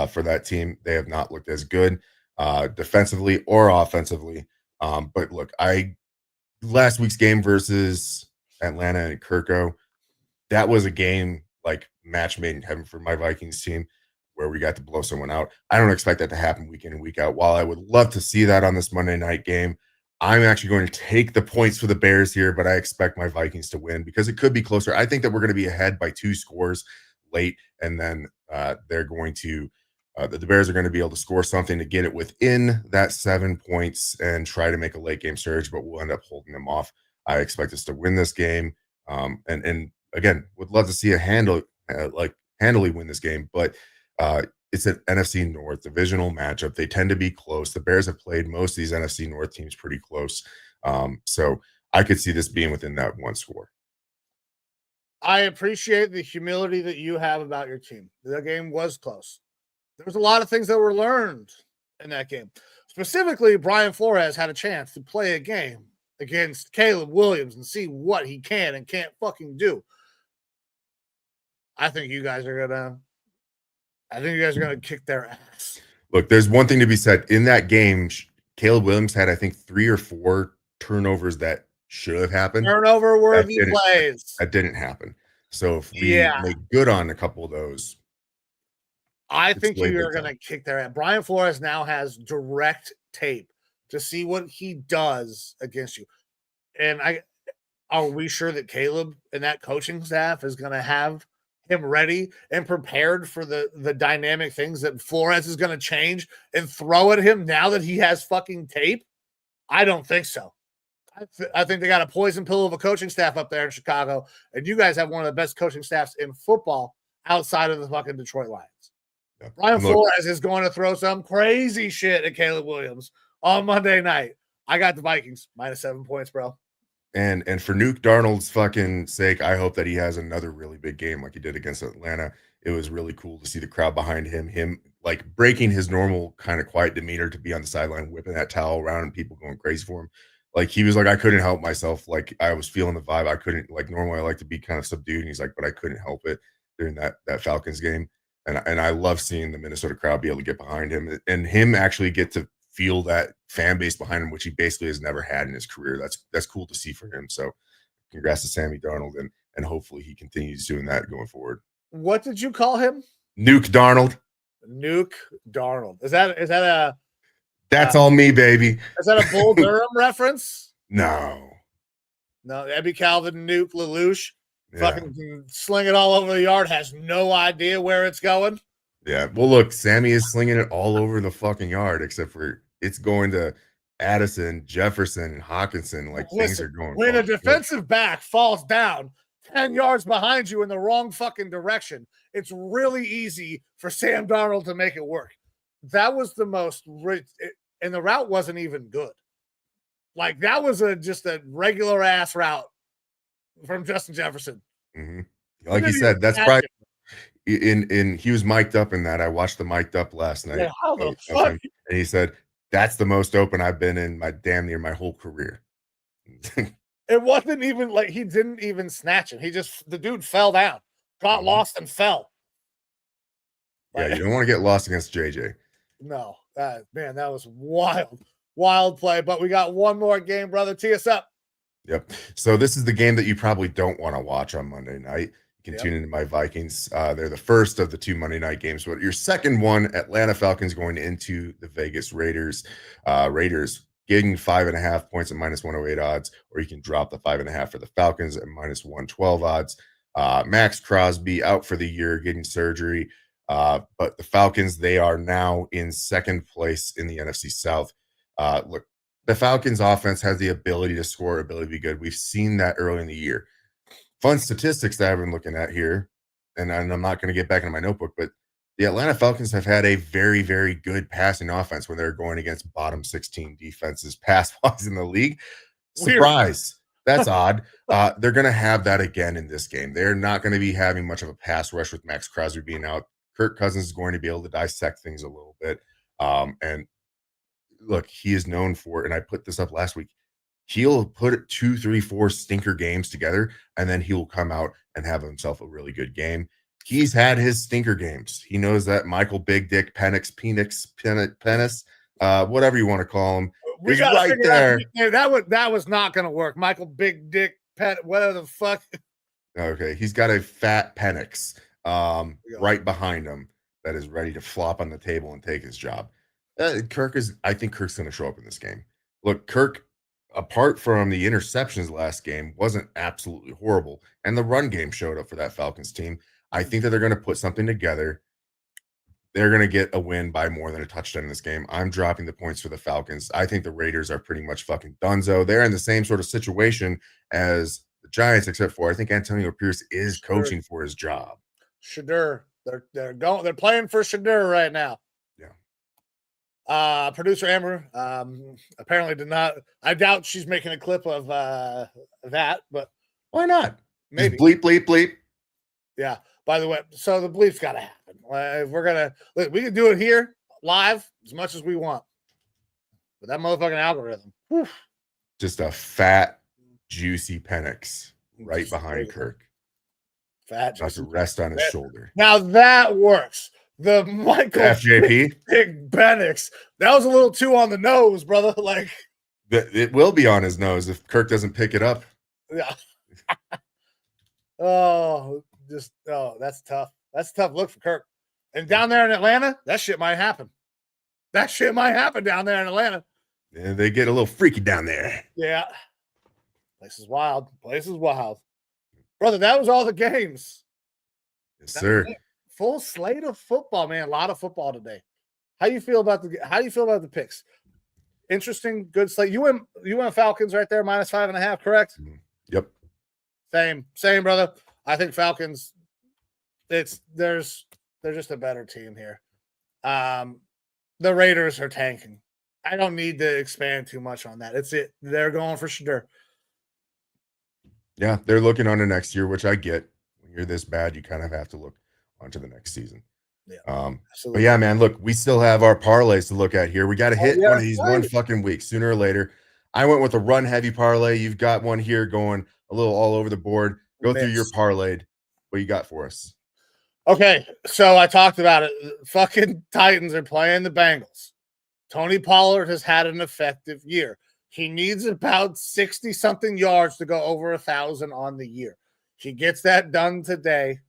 C: for that team. They have not looked as good defensively or offensively. But look, last week's game versus Atlanta and Kirko, that was a game like match made in heaven for my Vikings team, where we got to blow someone out. I don't expect that to happen week in and week out. While I would love to see that on this Monday night game, I'm actually going to take the points for the Bears here, but I expect my Vikings to win because it could be closer. I think that we're going to be ahead by 2 scores late, and then they're going to the Bears are going to be able to score something to get it within that 7 points and try to make a late game surge, but we'll end up holding them off. I expect us to win this game, and again, would love to see a handily win this game, but it's an NFC North divisional matchup. They tend to be close. The Bears have played most of these NFC North teams pretty close. So I could see this being within that 1 score.
B: I appreciate the humility that you have about your team. The game was close. There was a lot of things that were learned in that game. Specifically, Brian Flores had a chance to play a game against Caleb Williams and see what he can and can't fucking do. I think you guys are gonna kick their ass.
C: Look, there's one thing to be said. In that game, Caleb Williams had, I think, 3 or 4 turnovers that should have happened.
B: Turnover-worthy plays.
C: That didn't happen. So if we make good on a couple of those,
B: I think you're going to kick their ass. Brian Flores now has direct tape to see what he does against you. And are we sure that Caleb and that coaching staff is going to have him ready and prepared for the dynamic things that Flores is going to change and throw at him now that he has fucking tape? I don't think so. I think they got a poison pill of a coaching staff up there in Chicago, and you guys have one of the best coaching staffs in football outside of the fucking Detroit Lions. Yeah. Brian Flores is going to throw some crazy shit at Caleb Williams on Monday night. I got the Vikings -7 points, bro.
C: And for Nuke Darnold's fucking sake, I hope that he has another really big game like he did against Atlanta. It was really cool to see the crowd behind him like breaking his normal kind of quiet demeanor to be on the sideline, whipping that towel around and people going crazy for him. Like he was like, I couldn't help myself. Like I was feeling the vibe. I couldn't, like normally I like to be kind of subdued. And he's like, but I couldn't help it during that Falcons game. And I love seeing the Minnesota crowd be able to get behind him and him actually get to feel that fan base behind him, which he basically has never had in his career. That's cool to see for him. So congrats to Sammy Darnold and hopefully he continues doing that going forward.
B: What did you call him?
C: Nuke Darnold.
B: Nuke Darnold. Is that a
C: That's all me, baby.
B: Is that a Bull Durham reference?
C: No.
B: Ebby Calvin, Nuke Lelouch, fucking sling it all over the yard, has no idea where it's going.
C: Yeah. Well, look, Sammy is slinging it all over the fucking yard, except for it's going to Addison, Jefferson, and Hawkinson. Like things are going.
B: When a defensive back falls down 10 yards behind you in the wrong fucking direction, it's really easy for Sam Darnold to make it work. That was the most, and the route wasn't even good. Like that was just a regular ass route from Justin Jefferson.
C: Mm-hmm. Like you said, that's probably in he was mic'd up in that. I watched the mic'd up last night.
B: Yeah, how the fuck?
C: And he said, that's the most open I've been in my damn near my whole career.
B: It wasn't even like he didn't even snatch it. The dude fell down, got lost and fell.
C: Yeah, you don't want to get lost against JJ.
B: No, that was wild play. But we got one more game, brother. Tee us up.
C: Yep. So this is the game that you probably don't want to watch on Monday night. You can tune into my Vikings. They're the first of the 2 Monday night games. But your second one, Atlanta Falcons going into the Vegas Raiders. Raiders getting 5.5 points at -108 odds, or you can drop the 5.5 for the Falcons at -112 odds. Max Crosby out for the year, getting surgery. But the Falcons, they are now in second place in the NFC South. Look, the Falcons offense has the ability to score, ability to be good. We've seen that early in the year. Fun statistics that I've been looking at here, and I'm not going to get back into my notebook, but the Atlanta Falcons have had a very, very good passing offense when they're going against bottom 16 defenses pass-wise in the league. Surprise. That's odd. They're going to have that again in this game. They're not going to be having much of a pass rush with Max Crosby being out. Kirk Cousins is going to be able to dissect things a little bit. And look, he is known for, and I put this up last week, he'll put 2, 3, 4 stinker games together, and then he will come out and have himself a really good game. He's had his stinker games. He knows that Michael Big Dick Penix, whatever you want to call him, is right there.
B: That was not going to work. Michael Big Dick whatever the fuck.
C: Okay, he's got a fat Penix right behind him that is ready to flop on the table and take his job. I think Kirk's going to show up in this game. Look, Kirk apart from the interceptions last game, wasn't absolutely horrible. And the run game showed up for that Falcons team. I think that they're going to put something together. They're going to get a win by more than a touchdown in this game. I'm dropping the points for the Falcons. I think the Raiders are pretty much fucking donezo. They're in the same sort of situation as the Giants, except for I think Antonio Pierce is coaching for his job.
B: Shadur. They're playing for Shadur right now.
C: Yeah.
B: Producer Amber apparently did not. I doubt she's making a clip of that, but
C: why not?
B: Maybe.
C: Just bleep, bleep, bleep.
B: Yeah. By the way, so the bleep's got to happen. If we're gonna, we can do it here live as much as we want, but that motherfucking algorithm. Whew.
C: Just a fat, juicy Penix right behind Kirk.
B: Fat,
C: just to rest on his shoulder.
B: Now that works. The Michael
C: FJP
B: Big Penix. That was a little too on the nose, brother. Like
C: it will be on his nose if Kirk doesn't pick it up.
B: Yeah. That's tough. That's a tough look for Kirk. And down there in Atlanta, that shit might happen. That shit might happen down there in Atlanta.
C: Yeah, they get a little freaky down there.
B: Yeah. Place is wild. Place is wild. Brother, that was all the games.
C: Yes, sir.
B: Full slate of football, man. A lot of football today. How do you feel about the picks? Interesting, good slate. You went Falcons right there, -5.5, correct?
C: Yep.
B: Same, brother. I think Falcons. They're just a better team here. The Raiders are tanking. I don't need to expand too much on that. It's it. They're going for Shadur.
C: Yeah, they're looking on to next year, which I get. When you're this bad, you kind of have to look onto the next season.
B: Yeah.
C: But yeah, man, look, we still have our parlays to look at here. We got to hit one of these one fucking week sooner or later. I went with a run heavy parlay. You've got one here going a little all over the board. Go through your parlayed. What you got for us?
B: Okay, so I talked about it. Fucking Titans are playing the Bengals. Tony Pollard has had an effective year. He needs about 60-something yards to go over 1,000 on the year. He gets that done today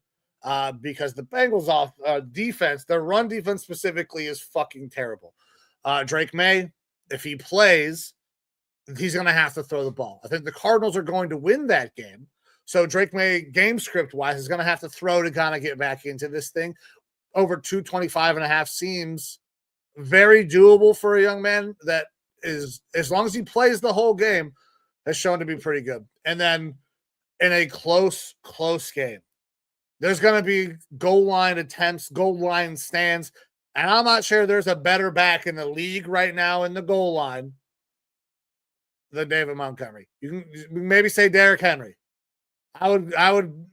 B: because the Bengals defense, their run defense specifically, is fucking terrible. Drake May, if he plays, he's going to have to throw the ball. I think the Cardinals are going to win that game. So Drake May, game script wise, is going to have to throw to kind of get back into this thing. Over 225.5 seems very doable for a young man that is, as long as he plays the whole game, has shown to be pretty good. And then in a close game, there's going to be goal line attempts, goal line stands. And I'm not sure there's a better back in the league right now in the goal line than David Montgomery. You can maybe say Derrick Henry. I would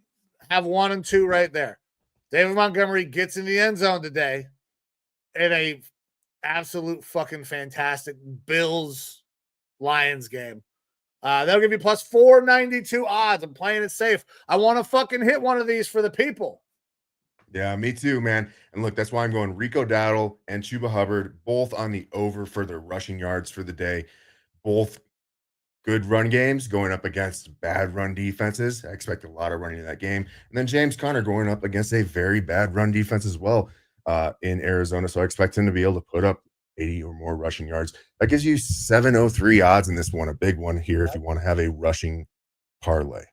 B: have 1 and 2 right there. David Montgomery gets in the end zone today in a absolute fucking fantastic Bills-Lions game. That'll give you plus 492 odds. I'm playing it safe. I want to fucking hit one of these for the people.
C: Yeah, me too, man. And look, that's why I'm going Rico Dowdle and Chuba Hubbard, both on the over for their rushing yards for the day. Both good run games going up against bad run defenses. I expect a lot of running in that game. And then James Conner going up against a very bad run defense as well in Arizona. So I expect him to be able to put up 80 or more rushing yards. That gives you 703 odds in this one, a big one here if you want to have a rushing parlay.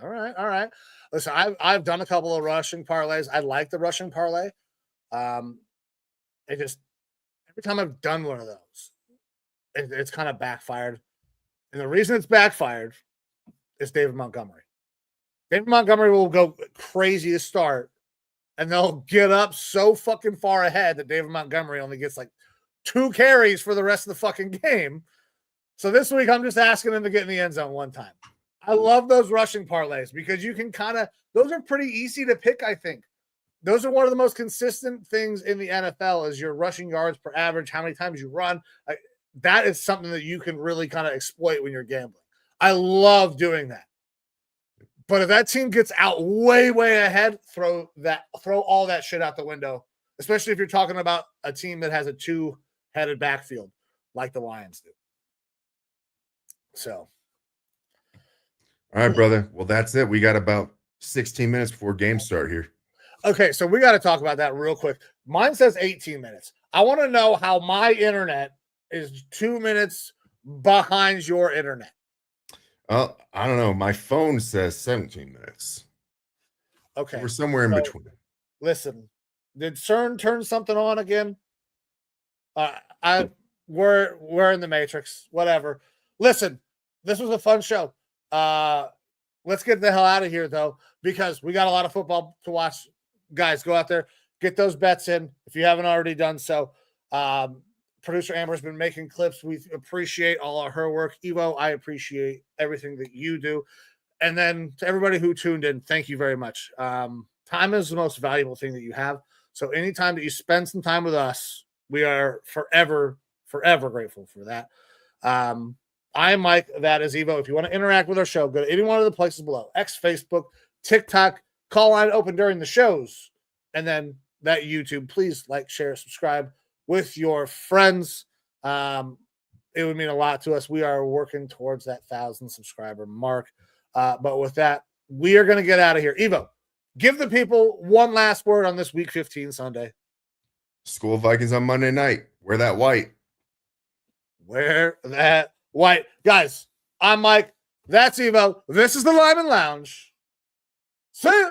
B: All right. Listen, I've done a couple of rushing parlays. I like the rushing parlay. It just every time I've done one of those, it's kind of backfired. And the reason it's backfired is David Montgomery. David Montgomery will go crazy to start, and they'll get up so fucking far ahead that David Montgomery only gets like 2 carries for the rest of the fucking game. So this week, I'm just asking him to get in the end zone one time. I love those rushing parlays because you can those are pretty easy to pick, I think. Those are one of the most consistent things in the NFL is your rushing yards per average, how many times you run. That is something that you can really kind of exploit when you're gambling. I love doing that. But if that team gets out way ahead, throw all that shit out the window, especially if you're talking about a team that has a 2-headed backfield like the Lions do. So.
C: All right, brother. Well, that's it. We got about 16 minutes before games start here.
B: Okay, so we got to talk about that real quick. Mine says 18 minutes. I want to know how my internet is 2 minutes behind your internet?
C: I don't know. My phone says 17 minutes.
B: Okay.
C: So we're somewhere in between.
B: Listen, did CERN turn something on again? We're in the Matrix. Whatever. Listen, this was a fun show. Let's get the hell out of here though, because we got a lot of football to watch. Guys, go out there, get those bets in if you haven't already done so. Producer Amber's been making clips. We appreciate all of her work. Evo, I appreciate everything that you do. And then to everybody who tuned in, thank you very much. Time is the most valuable thing that you have. So anytime that you spend some time with us, we are forever grateful for that. I'm Mike. That is Evo. If you want to interact with our show, go to any one of the places below. X, Facebook, TikTok, call line open during the shows. And then that YouTube. Please like, share, subscribe with your friends. It would mean a lot to us. We are working towards that 1,000 subscriber mark. But with that, we are going to get out of here. Evo, give the people one last word on this Week 15 Sunday.
C: School Vikings on Monday night. Wear that white.
B: Wear that white. Guys, I'm Mike. That's Evo. This is the Lineman Lounge. See ya!